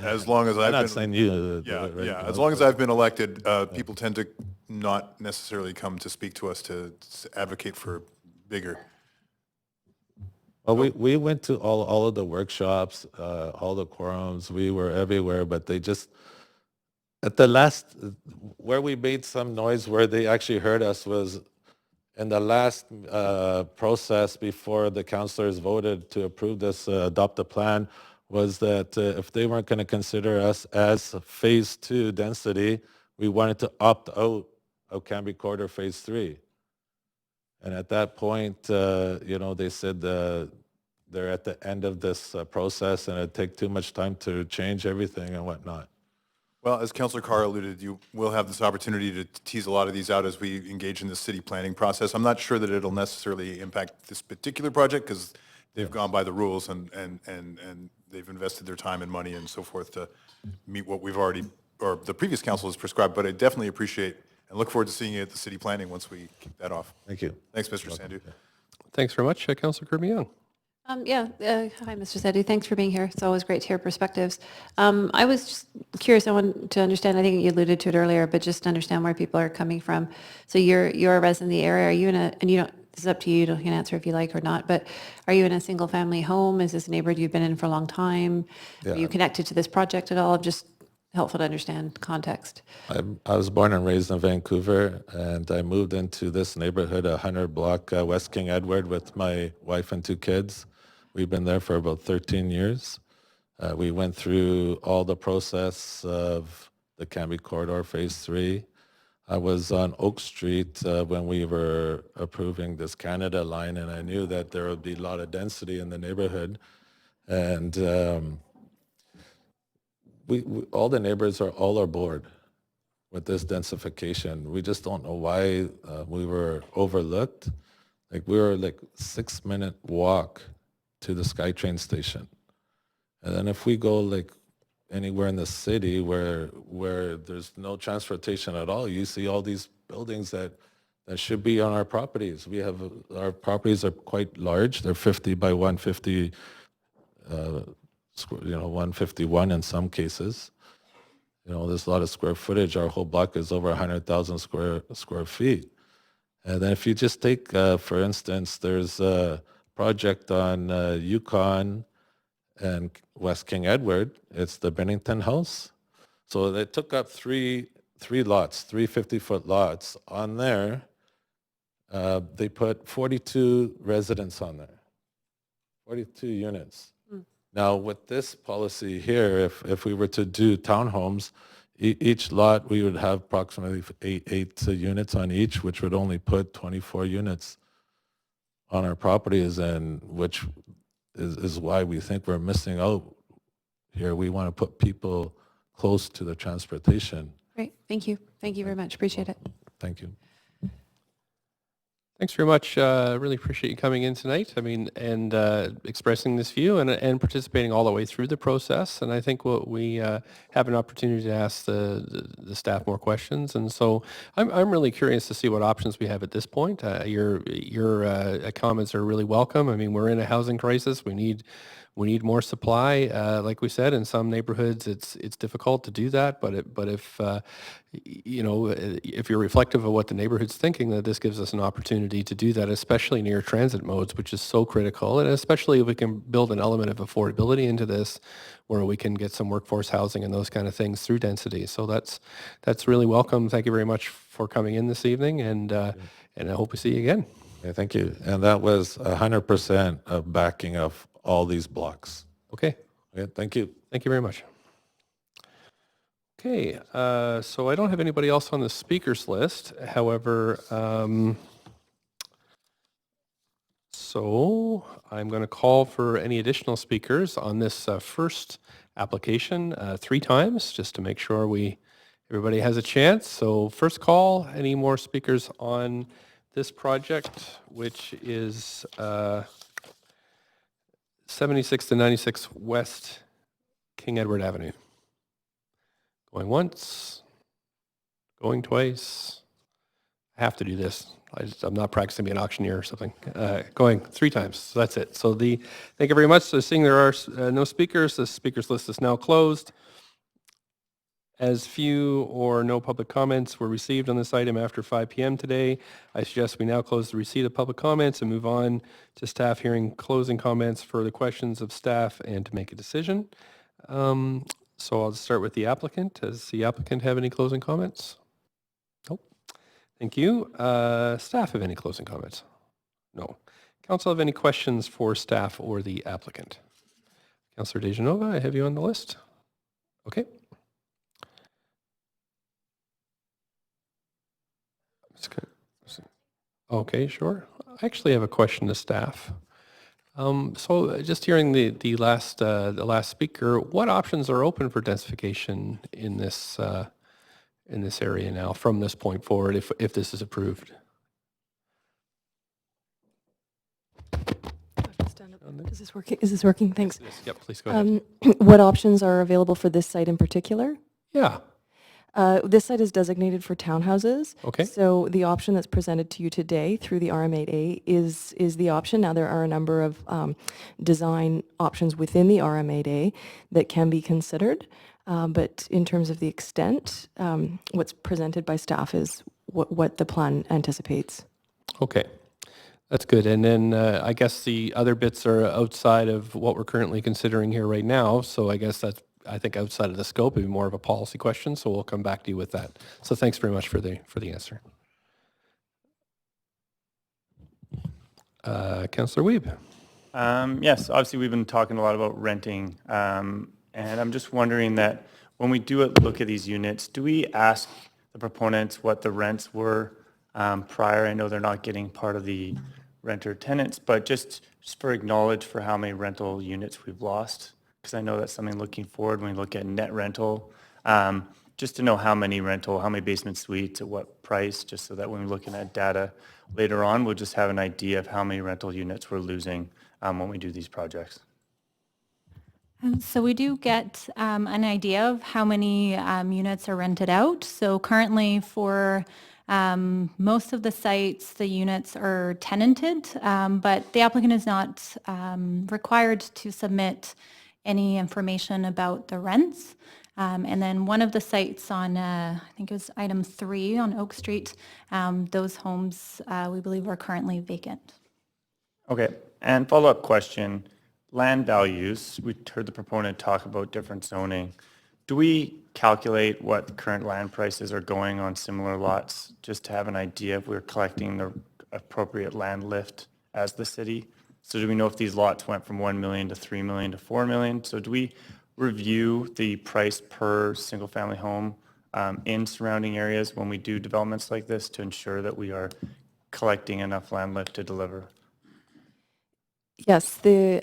as long as I've been... I'm not saying you. As long as I've been elected, people tend to not necessarily come to speak to us to advocate for bigger. Well, we went to all of the workshops, all the quorums. We were everywhere, but they just, at the last, where we made some noise where they actually heard us was in the last process before the councillors voted to approve this, adopt the plan, was that if they weren't going to consider us as phase 2 density, we wanted to opt out of Cambie Corridor phase 3. And at that point, they said they're at the end of this process and it'd take too much time to change everything and whatnot. Well, as Councillor Carr alluded, you will have this opportunity to tease a lot of these out as we engage in the city planning process. I'm not sure that it'll necessarily impact this particular project because they've gone by the rules and they've invested their time and money and so forth to meet what we've already, or the previous council has prescribed, but I definitely appreciate and look forward to seeing you at the city planning once we kick that off. Thank you. Thanks, Mr. Sandhu. Thanks very much, Councillor Kirby-Young. Hi, Mr. Sadu. Thanks for being here. It's always great to hear perspectives. I was just curious. I want to understand. I think you alluded to it earlier, but just to understand where people are coming from. So you're a resident of the area. Are you in a? And you don't. This is up to you. You can answer if you like or not. But are you in a single-family home? Is this a neighborhood you've been in for a long time? Yeah. Are you connected to this project at all? Just helpful to understand context. I was born and raised in Vancouver, and I moved into this neighborhood, 100 block West King Edward, with my wife and 2 kids. We've been there for about 13 years. We went through all the process of the Cambie Corridor Phase 3. I was on Oak Street when we were approving this Canada line, and I knew that there would be a lot of density in the neighborhood. And we all the neighbors are bored with this densification. We just don't know why we were overlooked. Like, we were like 6-minute walk to the SkyTrain station. And then if we go like anywhere in the city where there's no transportation at all, you see all these buildings that should be on our properties. Our properties are quite large. They're 50 by 150, 151 in some cases. There's a lot of square footage. Our whole block is over 100,000 square feet. And then if you just take, for instance, there's a project on Yukon and West King Edward. It's the Bennington House. So they took up three lots, 3 50-foot lots. On there, they put 42 residents on there, 42 units. Now, with this policy here, if we were to do townhomes, each lot, we would have approximately eight units on each, which would only put 24 units on our properties, and which is why we think we're missing out here. We want to put people close to the transportation. Great. Thank you. Thank you very much. Appreciate it. Thank you. Thanks very much. Really appreciate you coming in tonight. And expressing this view and participating all the way through the process. And I think we have an opportunity to ask the staff more questions. And so I'm really curious to see what options we have at this point. Your comments are really welcome. We're in a housing crisis. We need more supply. Like we said, in some neighborhoods, it's difficult to do that. But if you're reflective of what the neighborhood's thinking, that this gives us an opportunity to do that, especially near transit modes, which is so critical, and especially if we can build an element of affordability into this, where we can get some workforce housing and those kind of things through density. So that's really welcome. Thank you very much for coming in this evening, and I hope we see you again. Yeah, thank you. And that was 100% of backing of all these blocks. Okay. Thank you. Thank you very much. Okay, so I don't have anybody else on the speakers list. However, so I'm going to call for any additional speakers on this first application 3 times, just to make sure everybody has a chance. So first call, any more speakers on this project, which is 76 to 96 West King Edward Avenue. Going once, going twice. I have to do this. I'm not practicing being an auctioneer or something. Going 3 times, so that's it. So thank you very much. So seeing there are no speakers, the speakers list is now closed. As few or no public comments were received on this item after 5 p.m. today, I suggest we now close the receipt of public comments and move on to staff hearing closing comments for the questions of staff and to make a decision. So I'll start with the applicant. Does the applicant have any closing comments? Nope. Thank you. Staff have any closing comments? No. Council have any questions for staff or the applicant? Councillor DeGenova, I have you on the list. Okay. Okay, sure. I actually have a question to staff. So just hearing the last speaker, what options are open for densification in this area now from this point forward if this is approved? Is this working? Is this working? Thanks. Yes, yep, please go ahead. What options are available for this site in particular? Yeah. This site is designated for townhouses. Okay. So the option that's presented to you today through the RM8A is the option. Now there are a number of design options within the RM8A that can be considered. But in terms of the extent, what's presented by staff is what the plan anticipates. Okay. That's good. And then I guess the other bits are outside of what we're currently considering here right now. So I guess that's, I think outside of the scope, it'd be more of a policy question. So we'll come back to you with that. So thanks very much for the answer. Councillor Wiebe. Yes, obviously we've been talking a lot about renting. And I'm just wondering that when we do look at these units, do we ask the proponents what the rents were prior? I know they're not getting part of the renter tenants, but just for acknowledge for how many rental units we've lost, because I know that's something looking forward when we look at net rental, just to know how many basement suites, at what price, just so that when we're looking at data later on, we'll just have an idea of how many rental units we're losing when we do these projects. So we do get an idea of how many units are rented out. So currently for most of the sites, the units are tenanted, but the applicant is not required to submit any information about the rents. And then one of the sites on, I think it was item 3 on Oak Street, those homes we believe are currently vacant. Okay, and follow-up question, land values, we heard the proponent talk about different zoning. Do we calculate what the current land prices are going on similar lots, just to have an idea if we're collecting the appropriate land lift as the city? So do we know if these lots went from 1 million to 3 million to 4 million? So do we review the price per single family home in surrounding areas when we do developments like this to ensure that we are collecting enough land lift to deliver? Yes, the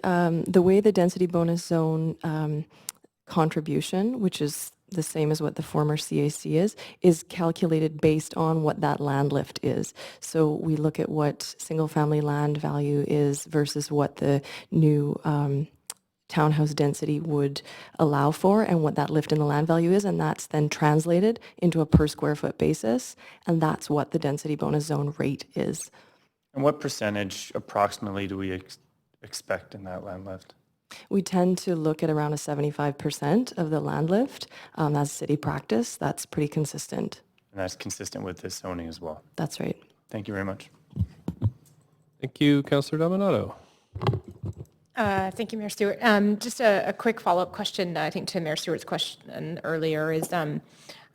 way the density bonus zone contribution, which is the same as what the former CAC is calculated based on what that land lift is. So we look at what single family land value is versus what the new townhouse density would allow for and what that lift in the land value is, and that's then translated into a per square foot basis, and that's what the density bonus zone rate is. And what percentage approximately do we expect in that land lift? We tend to look at around a 75% of the land lift. That's city practice. That's pretty consistent. And that's consistent with this zoning as well? That's right. Thank you very much. Thank you, Councillor Dominato. Thank you, Mayor Stewart. Just a quick follow-up question, I think, to Mayor Stewart's question earlier is,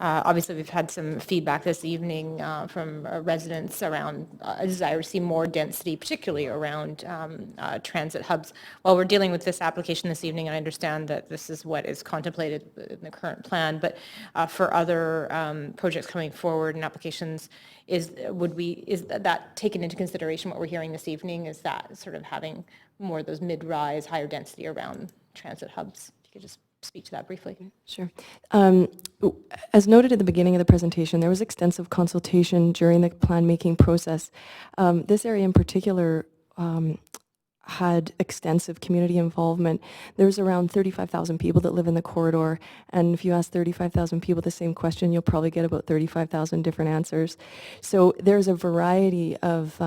obviously, we've had some feedback this evening from residents around a desire to see more density, particularly around transit hubs. While we're dealing with this application this evening, I understand that this is what is contemplated in the current plan, but for other projects coming forward and applications, is that taken into consideration what we're hearing this evening? Is that sort of having more of those mid-rise, higher density around transit hubs? If you could just speak to that briefly. Sure. As noted at the beginning of the presentation, there was extensive consultation during the plan-making process. This area in particular had extensive community involvement. There's around 35,000 people that live in the corridor, and if you ask 35,000 people the same question, you'll probably get about 35,000 different answers. So there's a variety of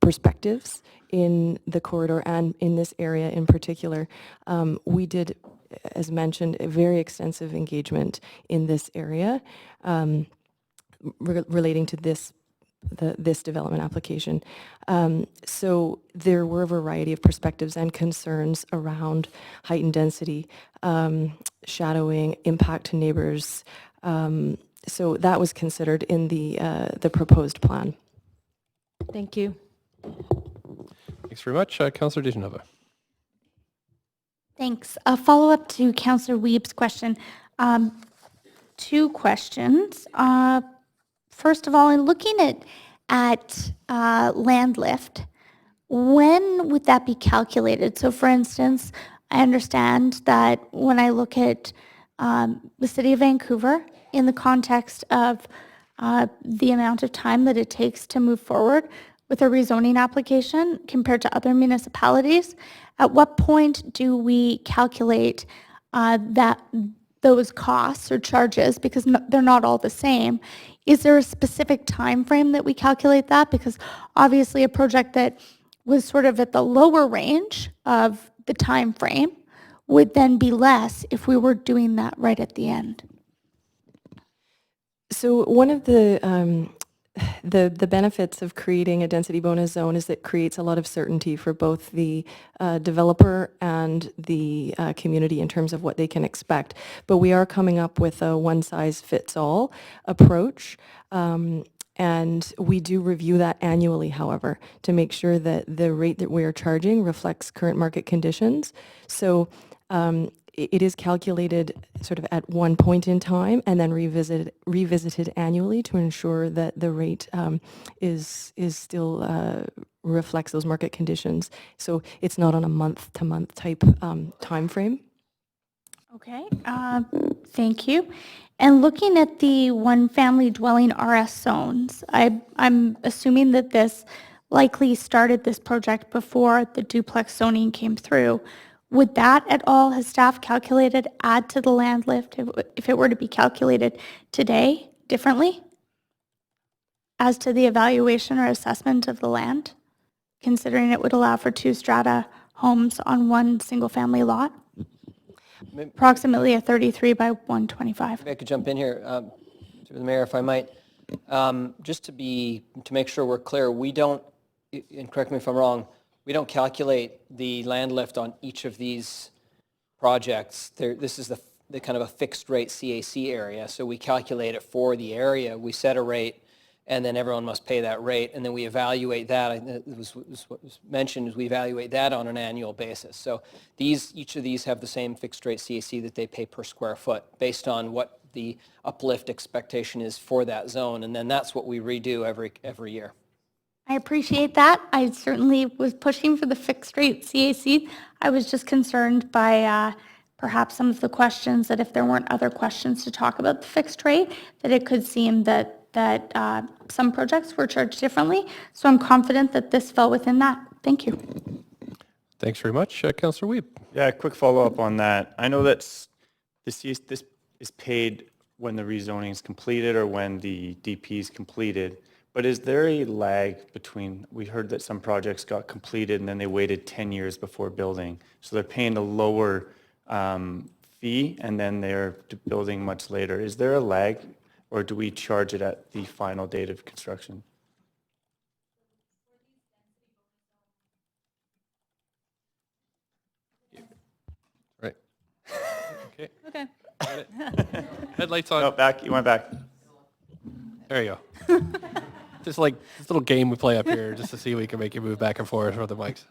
perspectives in the corridor and in this area in particular. We did, as mentioned, a very extensive engagement in this area relating to this development application. So there were a variety of perspectives and concerns around heightened density, shadowing, impact to neighbors. So that was considered in the proposed plan. Thank you. Thanks very much. Councillor DeGenova. Thanks. A follow-up to Councillor Weeb's question. Two questions. First of all, in looking at land lift, when would that be calculated? So for instance, I understand that when I look at the City of Vancouver in the context of the amount of time that it takes to move forward with a rezoning application compared to other municipalities, at what point do we calculate those costs or charges, because they're not all the same? Is there a specific time frame that we calculate that? Because obviously a project that was sort of at the lower range of the time frame would then be less if we were doing that right at the end. So one of the benefits of creating a density bonus zone is that it creates a lot of certainty for both the developer and the community in terms of what they can expect. But we are coming up with a one-size-fits-all approach. And we do review that annually, however, to make sure that the rate that we are charging reflects current market conditions. So it is calculated sort of at one point in time and then revisited annually to ensure that the rate is still reflects those market conditions. So it's not on a month-to-month type time frame. Okay, thank you. And looking at the one-family dwelling RS zones, I'm assuming that this likely started this project before the duplex zoning came through. Would that at all, has staff calculated, add to the land lift if it were to be calculated today differently as to the evaluation or assessment of the land, considering it would allow for 2 strata homes on one single-family lot? Approximately a 33 by 125. Maybe I could jump in here, through the mayor, if I might. Just to make sure we're clear, we don't, and correct me if I'm wrong, we don't calculate the land lift on each of these projects. This is the kind of a fixed rate CAC area, so we calculate it for the area. We set a rate, and then everyone must pay that rate, and then we evaluate that. It was what was mentioned is we evaluate that on an annual basis. So each of these have the same fixed rate CAC that they pay per square foot based on what the uplift expectation is for that zone, and then that's what we redo every year. I appreciate that. I certainly was pushing for the fixed rate CAC. I was just concerned by perhaps some of the questions, that if there weren't other questions to talk about the fixed rate, that it could seem that some projects were charged differently. So I'm confident that this fell within that. Thank you. Thanks very much. Councillor Wiebe. Yeah, a quick follow-up on that. I know that this is paid when the rezoning is completed or when the DP is completed. But is there a lag between, we heard that some projects got completed and then they waited 10 years before building. So they're paying a lower fee and then they're building much later. Is there a lag, or do we charge it at the final date of construction? Right. Okay. Okay. Got it. Headlights on. No, back. You went back. There you go. Just like this little game we play up here just to see if we can make you move back and forth with the mics.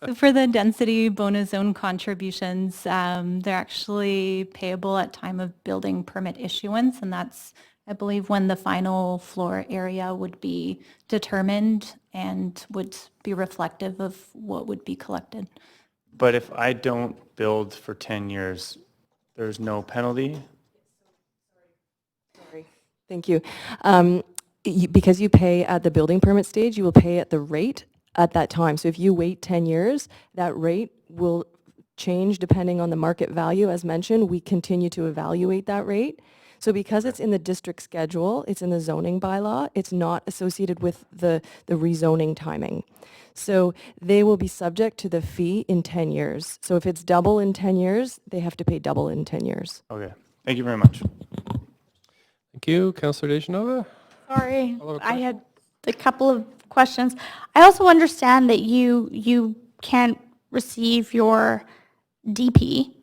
So for the density bonus zone contributions, they're actually payable at time of building permit issuance, and that's, I believe, when the final floor area would be determined and would be reflective of what would be collected. But if I don't build for 10 years, there's no penalty? Sorry. Thank you. Because you pay at the building permit stage, you will pay at the rate at that time. So if you wait 10 years, that rate will change depending on the market value. As mentioned, we continue to evaluate that rate. So because it's in the district schedule, it's in the zoning bylaw, it's not associated with the rezoning timing. So they will be subject to the fee in 10 years. So if it's double in 10 years, they have to pay double in 10 years. Okay. Thank you very much. Thank you. Councillor Dejanova. Sorry, I had a couple of questions. I also understand that you can't receive your DP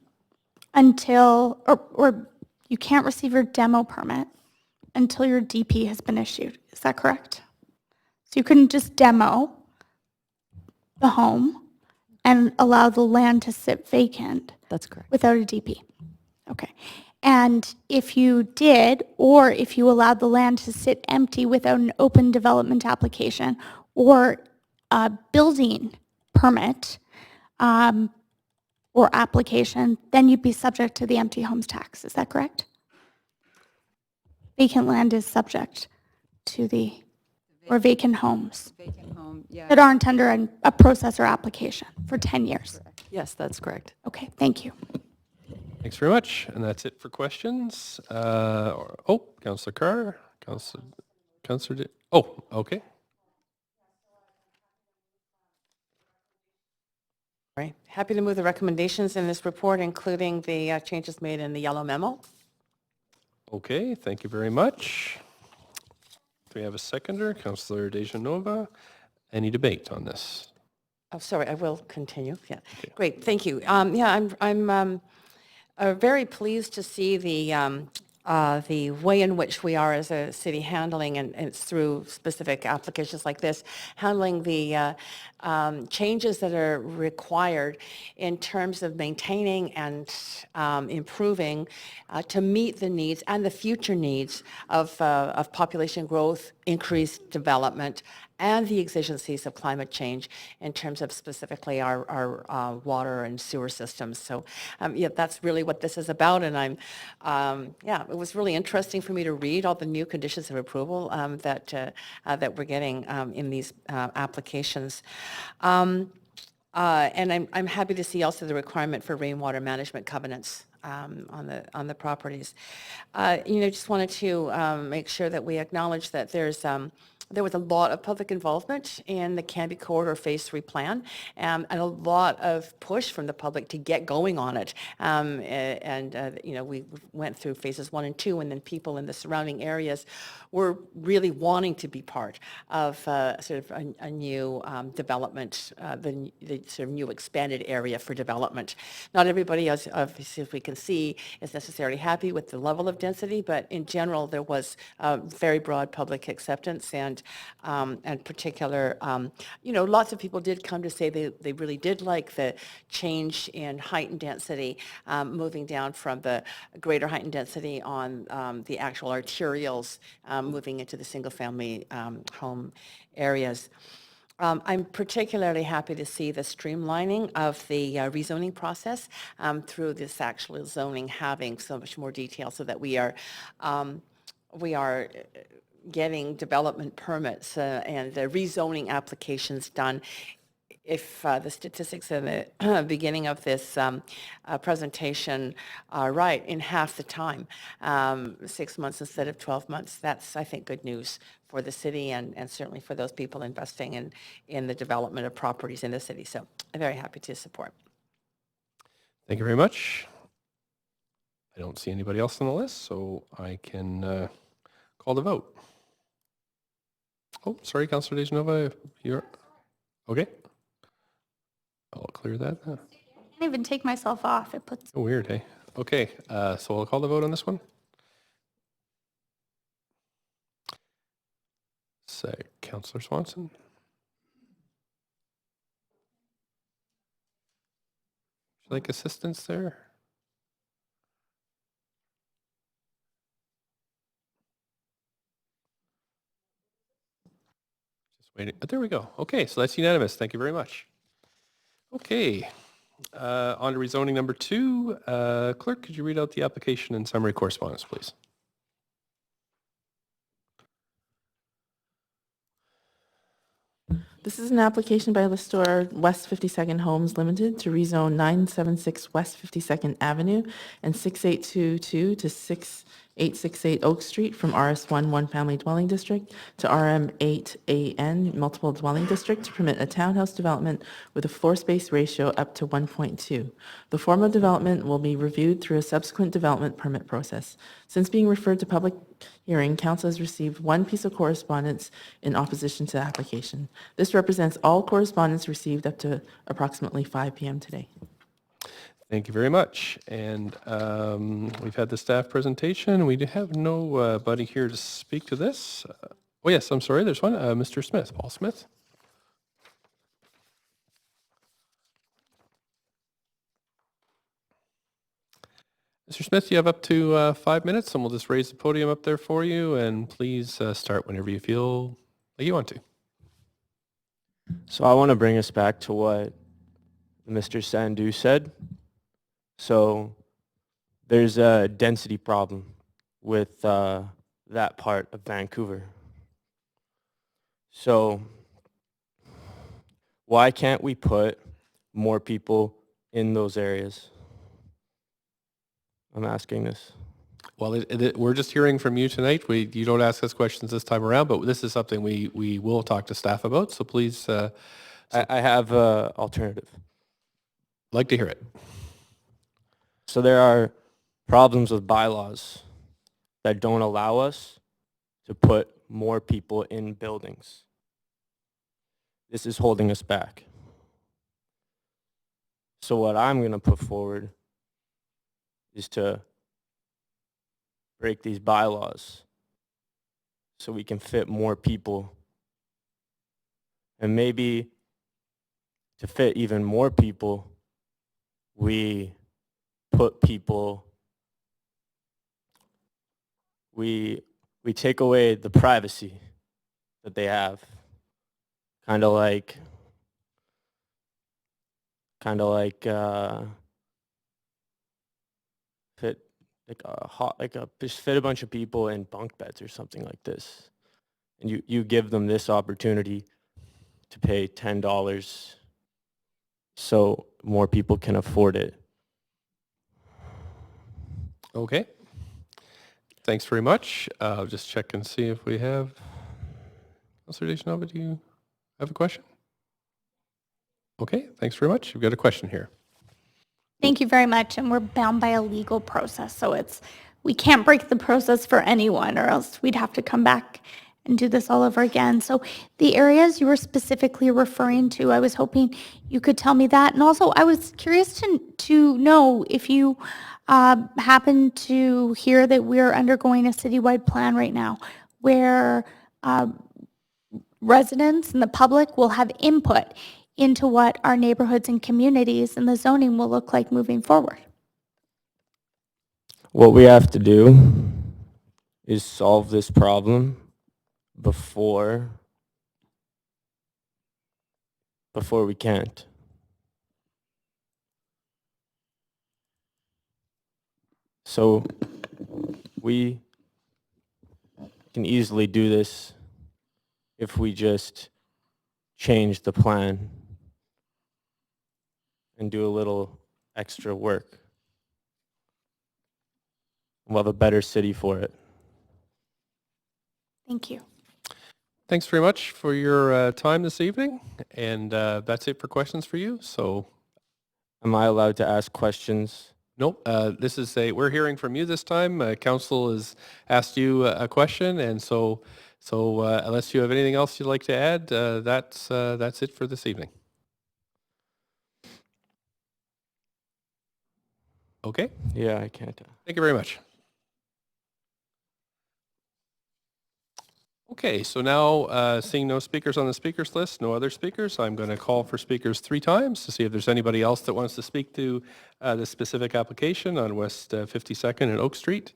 until, or you can't receive your demo permit until your DP has been issued. Is that correct? So you couldn't just demo the home and allow the land to sit vacant That's correct. without a DP. Okay. And if you did, or if you allowed the land to sit empty without an open development application or a building permit or application, then you'd be subject to the empty homes tax. Is that correct? Vacant land is subject to the, or vacant homes Vacant home, yeah. that aren't under a process or application for 10 years. Yes, that's correct. Okay, thank you. Thanks very much. And that's it for questions. Councillor Carr, okay. Right. Happy to move the recommendations in this report, including the changes made in the yellow memo. Okay, thank you very much. Do we have a seconder? Councillor Dejanova. Any debate on this? Oh, sorry, I will continue. Yeah, great, thank you. Yeah, I'm very pleased to see the way in which we are as a city handling, and it's through specific applications like this, handling the changes that are required in terms of maintaining and improving to meet the needs and the future needs of population growth, increased development, and the exigencies of climate change in terms of specifically our water and sewer systems. So yeah, that's really what this is about. And yeah, it was really interesting for me to read all the new conditions of approval that we're getting in these applications. And I'm happy to see also the requirement for rainwater management covenants on the properties. Just wanted to make sure that we acknowledge that there was a lot of public involvement in the Canby Corridor Phase 3 plan, and a lot of push from the public to get going on it. We went through phases 1 and 2, and then people in the surrounding areas were really wanting to be part of sort of a new development, the sort of new expanded area for development. Not everybody, as obviously as we can see, is necessarily happy with the level of density, but in general, there was very broad public acceptance, and particular, lots of people did come to say they really did like the change in height and density, moving down from the greater height and density on the actual arterials, moving into the single-family home areas. I'm particularly happy to see the streamlining of the rezoning process through this actual zoning having so much more detail, so that we are getting development permits and the rezoning applications done. If the statistics in the beginning of this presentation are right, in half the time, 6 months instead of 12 months, that's, I think, good news for the city and certainly for those people investing in the development of properties in the city. So I'm very happy to support. Thank you very much. I don't see anybody else on the list, so I can call the vote. Oh, sorry, Councillor Dejanova, you're okay. I'll clear that. I can't even take myself off. It puts. Oh, weird, hey? Okay, so I'll call the vote on this one. Say, Councillor Swanson. Would you like assistance there? Just waiting. There we go. Okay, so that's unanimous. Thank you very much. Okay, on to rezoning number 2. Clerk, could you read out the application and summary correspondence, please? This is an application by Listor West 52nd Homes Limited to rezone 976 West 52nd Avenue and 6822 to 6868 Oak Street from RS1 One Family Dwelling District to RM8AN Multiple Dwelling District to permit a townhouse development with a floor space ratio up to 1.2. The form of development will be reviewed through a subsequent development permit process. Since being referred to public hearing, Council has received one piece of correspondence in opposition to the application. This represents all correspondence received up to approximately 5 p.m. today. Thank you very much. And we've had the staff presentation. We do have nobody here to speak to this. Oh, yes, I'm sorry. There's one. Mr. Smith, Paul Smith. Mr. Smith, you have up to 5 minutes, and we'll just raise the podium up there for you, and please start whenever you feel like you want to. So I want to bring us back to what Mr. Sandhu said. So there's a density problem with that part of Vancouver. So why can't we put more people in those areas? I'm asking this. Well, we're just hearing from you tonight. You don't ask us questions this time around, but this is something we will talk to staff about, so please. I have an alternative. Like to hear it. So there are problems with bylaws that don't allow us to put more people in buildings. This is holding us back. So what I'm going to put forward is to break these bylaws so we can fit more people. And maybe to fit even more people, we put people, we take away the privacy that they have. Kind of like just fit a bunch of people in bunk beds or something like this. And you give them this opportunity to pay $10 so more people can afford it. Okay. Thanks very much. I'll just check and see if we have. Councilor Dejanova, do you have a question? Okay, thanks very much. We've got a question here. Thank you very much. And we're bound by a legal process. So we can't break the process for anyone or else we'd have to come back and do this all over again. So the areas you were specifically referring to, I was hoping you could tell me that. And also I was curious to know if you happen to hear that we're undergoing a citywide plan right now where residents and the public will have input into what our neighborhoods and communities and the zoning will look like moving forward. What we have to do is solve this problem before we can't. So we can easily do this if we just change the plan and do a little extra work. We'll have a better city for it. Thank you. Thanks very much for your time this evening, and that's it for questions for you. So, am I allowed to ask questions? Nope. We're hearing from you this time. Council has asked you a question, and so unless you have anything else you'd like to add, that's it for this evening. Okay. Yeah, I can't. Thank you very much. Okay, so now seeing no speakers on the speakers list, no other speakers, I'm going to call for speakers 3 times to see if there's anybody else that wants to speak to this specific application on West 52nd and Oak Street.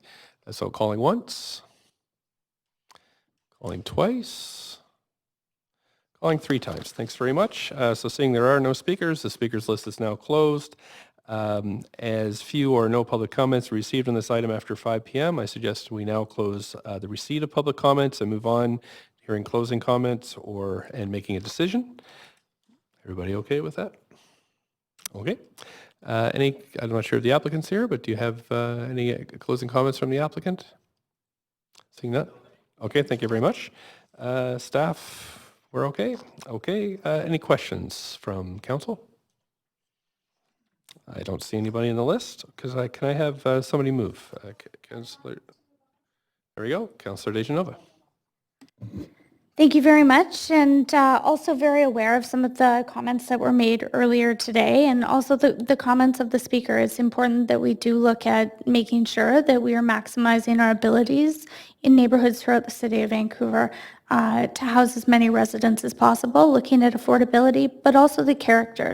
So calling once, calling twice, calling 3 times. Thanks very much. So seeing there are no speakers, the speakers list is now closed. As few or no public comments received on this item after 5 p.m., I suggest we now close the receipt of public comments and move on hearing closing comments and making a decision. Everybody okay with that? Okay. I'm not sure if the applicant's here, but do you have any closing comments from the applicant? Seeing that? Okay, thank you very much. Staff, we're okay? Okay. Any questions from council? I don't see anybody in the list. Can I have somebody move? Councillor, there we go. Councillor Dejanova. Thank you very much, and also very aware of some of the comments that were made earlier today, and also the comments of the speaker. It's important that we do look at making sure that we are maximizing our abilities in neighborhoods throughout the city of Vancouver to house as many residents as possible, looking at affordability, but also the character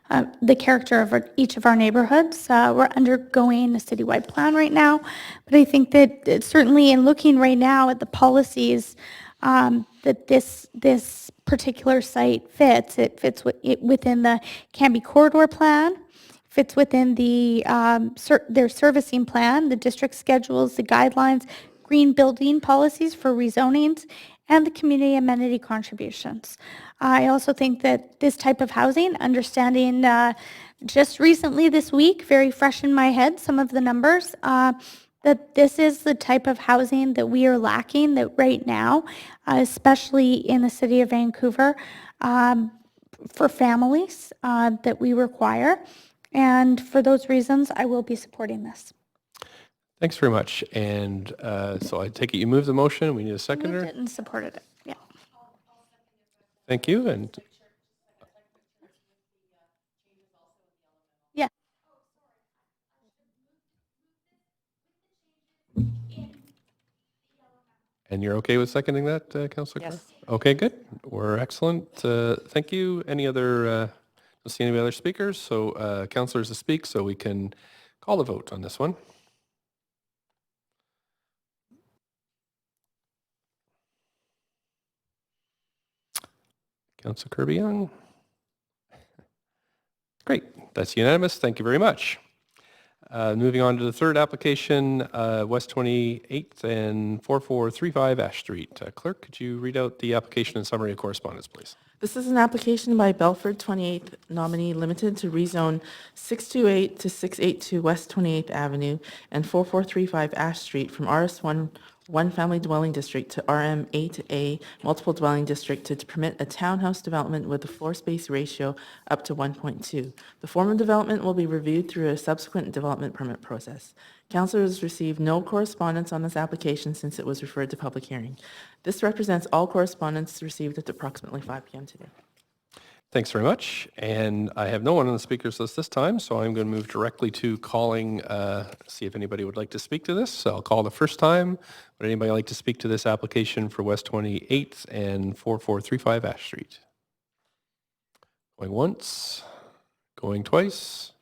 of each of our neighborhoods. We're undergoing a citywide plan right now, but I think that certainly in looking right now at the policies that this particular site fits. It fits within the Canby Corridor Plan, fits within the their servicing plan, the district schedules, the guidelines, green building policies for rezonings, and the community amenity contributions. I also think that this type of housing, understanding just recently this week, very fresh in my head, some of the numbers, that this is the type of housing that we are lacking that right now, especially in the city of Vancouver, for families that we require. And for those reasons, I will be supporting this. Thanks very much. And so I take it you moved the motion. We need a seconder. Moved it and supported it. Yeah. Thank you. And Yeah. And you're okay with seconding that, Councillor Carr? Yes. Okay, good. We're excellent. Thank you. Any other, don't see any other speakers, so councillors to speak, so we can call the vote on this one. Councillor Kirby-Yung. Great. That's unanimous. Thank you very much. Moving on to the third application, West 28th and 4435 Ash Street. Clerk, could you read out the application and summary of correspondence, please? This is an application by Belford 28th Nominee Limited to rezone 628 to 682 West 28th Avenue and 4435 Ash Street from RS1 one-family dwelling district to RM8A multiple dwelling district to permit a townhouse development with a floor space ratio up to 1.2. The form of development will be reviewed through a subsequent development permit process. Council has received no correspondence on this application since it was referred to public hearing. This represents all correspondence received at approximately 5 p.m. today. Thanks very much. And I have no one on the speakers list this time, so I'm going to move directly to calling, see if anybody would like to speak to this. So I'll call the first time. Would anybody like to speak to this application for West 28th and 4435 Ash Street? Going once, going twice,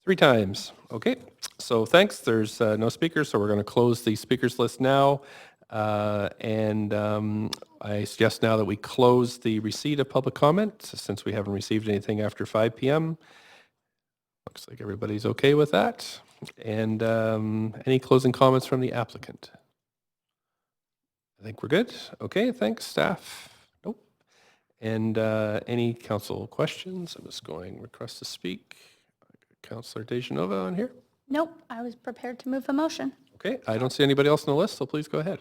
3 times. Okay, so thanks. There's no speakers, so we're going to close the speakers list now. I suggest now that we close the receipt of public comment since we haven't received anything after 5 p.m. Looks like everybody's okay with that. And any closing comments from the applicant? I think we're good. Okay, thanks, staff. Nope. And any council questions? I'm just going request to speak. Councillor Dejanova on here. Nope, I was prepared to move a motion. Okay, I don't see anybody else on the list, so please go ahead.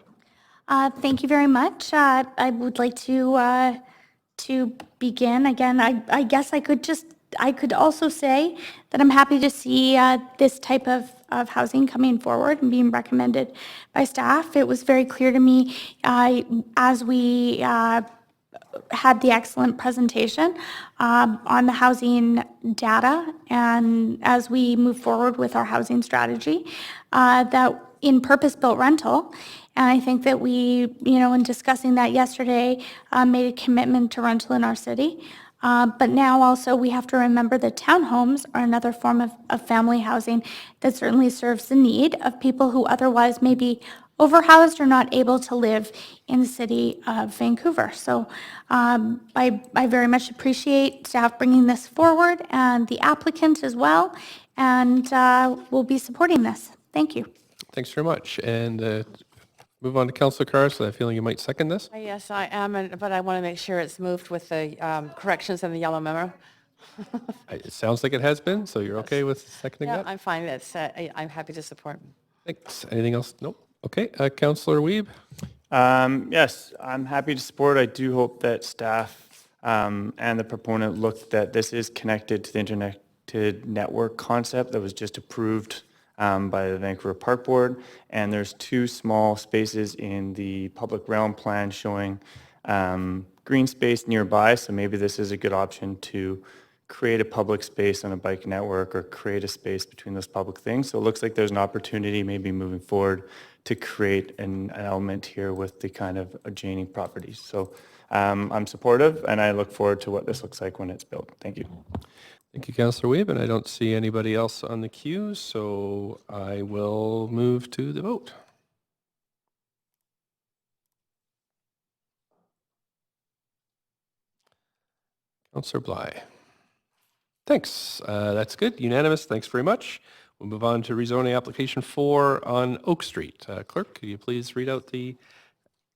Thank you very much. I would like to begin again. I guess I could also say that I'm happy to see this type of housing coming forward and being recommended by staff. It was very clear to me as we had the excellent presentation on the housing data and as we move forward with our housing strategy that in purpose-built rental. And I think that we, in discussing that yesterday, made a commitment to rental in our city. But now also we have to remember that townhomes are another form of family housing that certainly serves the need of people who otherwise may be overhoused or not able to live in the city of Vancouver. So I very much appreciate staff bringing this forward and the applicant as well. And we'll be supporting this. Thank you. Thanks very much. And move on to Councillor Carr, so I have a feeling you might second this. Yes, I am, but I want to make sure it's moved with the corrections in the yellow memo. It sounds like it has been, so you're okay with seconding Yeah, that? I'm fine. I'm happy to support. Thanks. Anything else? Nope. Okay. Councillor Wiebe? Yes, I'm happy to support. I do hope that staff and the proponent looked that this is connected to the internet network concept that was just approved by the Vancouver Park Board, and there's 2 small spaces in the public realm plan showing green space nearby, so maybe this is a good option to create a public space on a bike network or create a space between those public things. So it looks like there's an opportunity maybe moving forward to create an element here with the kind of adjoining properties. So I'm supportive and I look forward to what this looks like when it's built. Thank you. Thank you, Councillor Weeb, and I don't see anybody else on the queue, so I will move to the vote. Councillor Bly. Thanks. That's good. Unanimous. Thanks very much. We'll move on to rezoning application 4 on Oak Street. Clerk, could you please read out the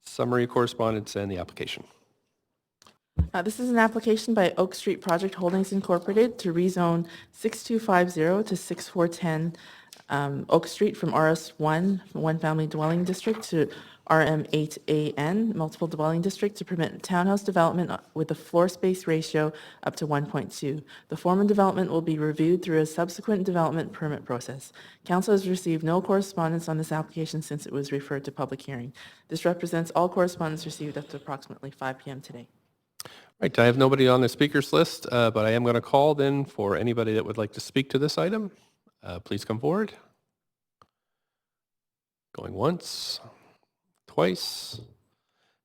summary correspondence and the application? This is an application by Oak Street Project Holdings Incorporated to rezone 6250 to 6410 Oak Street from RS1, one family dwelling district, to RM8AN, multiple dwelling district, to permit townhouse development with a floor space ratio up to 1.2. The form of development will be reviewed through a subsequent development permit process. Council has received no correspondence on this application since it was referred to public hearing. This represents all correspondence received up to approximately 5 p.m. today. Right, I have nobody on the speakers list, but I am going to call then for anybody that would like to speak to this item. Please come forward. Going once, twice,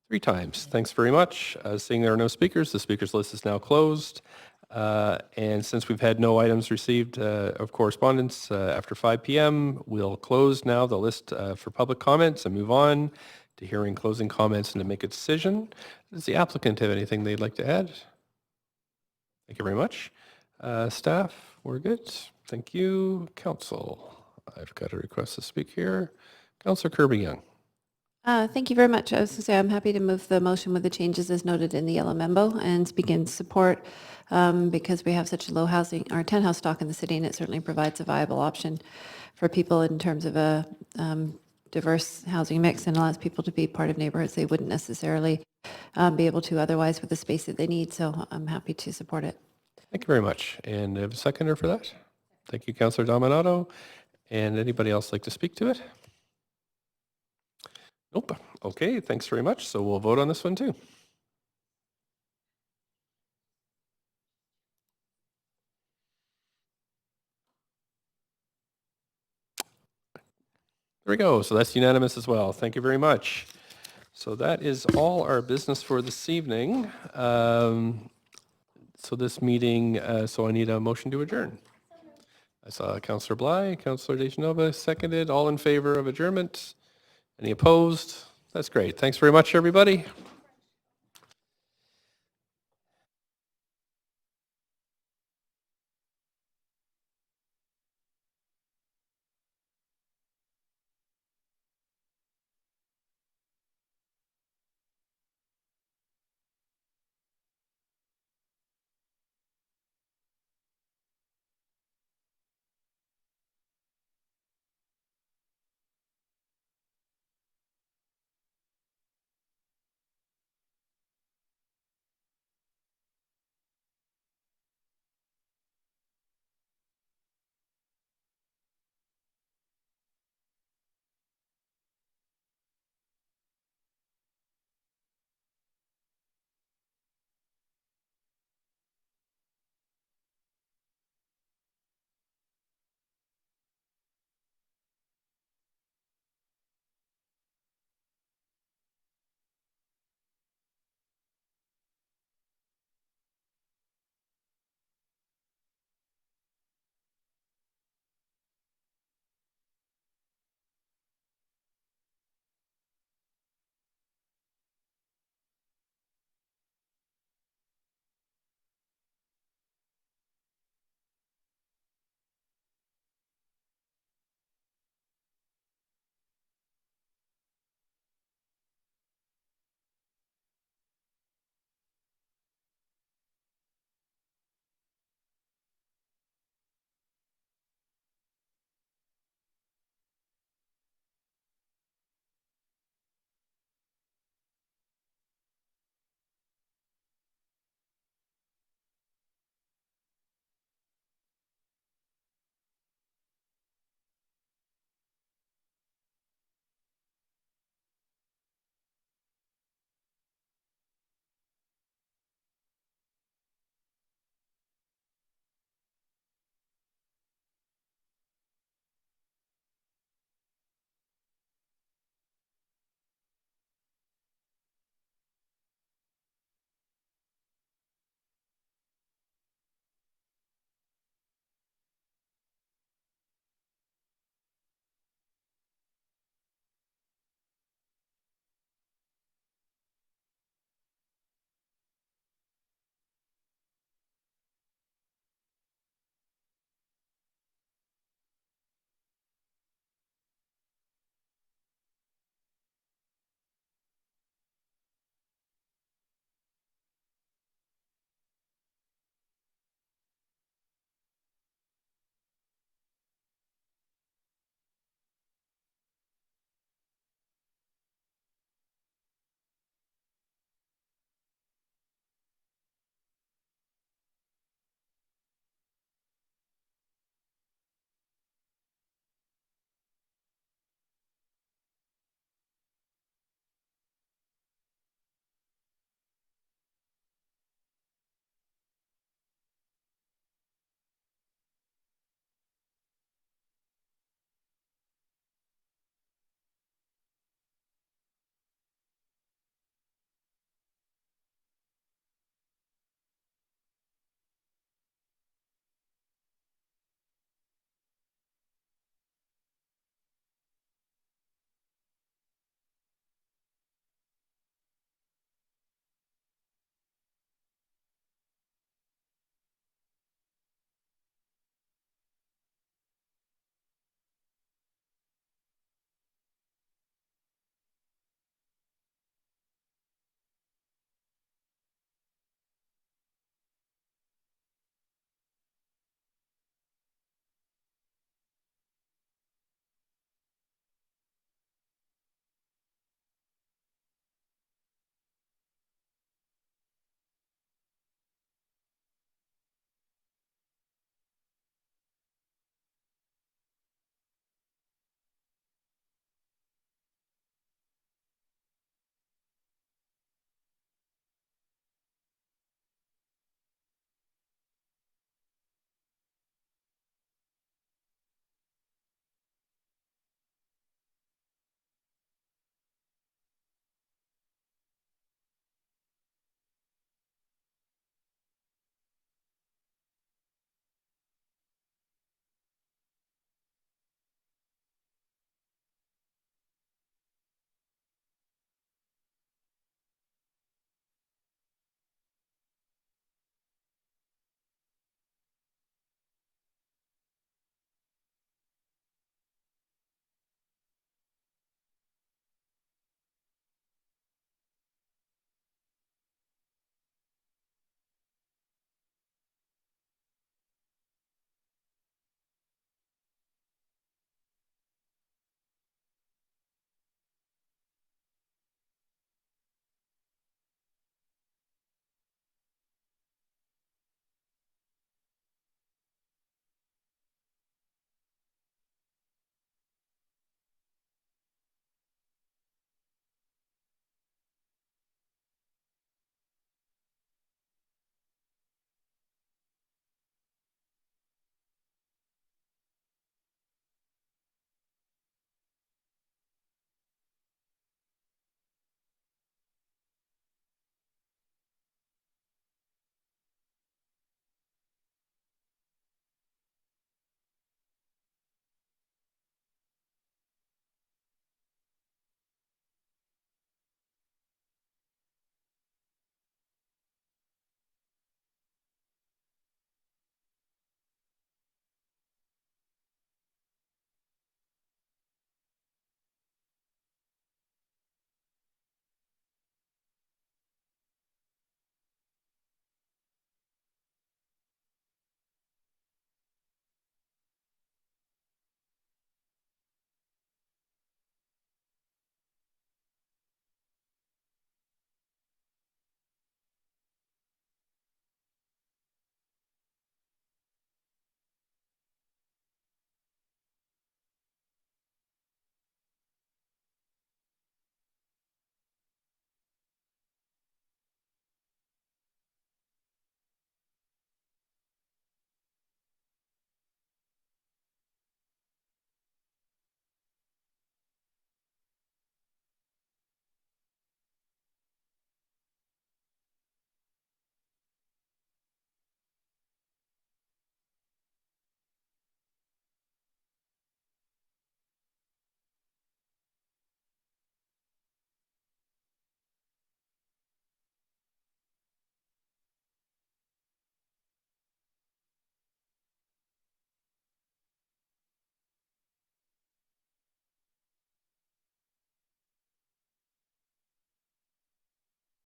3 times. Thanks very much. Seeing there are no speakers, the speakers list is now closed. And since we've had no items received of correspondence after 5 p.m., we'll close now the list for public comments and move on to hearing closing comments and to make a decision. Does the applicant have anything they'd like to add? Thank you very much. Staff, we're good. Thank you. Council, I've got a request to speak here. Councillor Kirby-Yung. Thank you very much. I was going to say I'm happy to move the motion with the changes as noted in the yellow memo and speak in support because we have such a low housing or townhouse stock in the city, and it certainly provides a viable option for people in terms of a diverse housing mix and allows people to be part of neighborhoods they wouldn't necessarily be able to otherwise with the space that they need. So I'm happy to support it. Thank you very much. And have a seconder for that? Thank you, Councillor Dominato. And anybody else like to speak to it? Nope. Okay, thanks very much. So we'll vote on this one too. There we go. So that's unanimous as well. Thank you very much. So that is all our business for this evening. So this meeting, so I need a motion to adjourn. I saw Councillor Bly, Councillor Dejanova seconded. All in favor of adjournment? Any opposed? That's great. Thanks very much, everybody.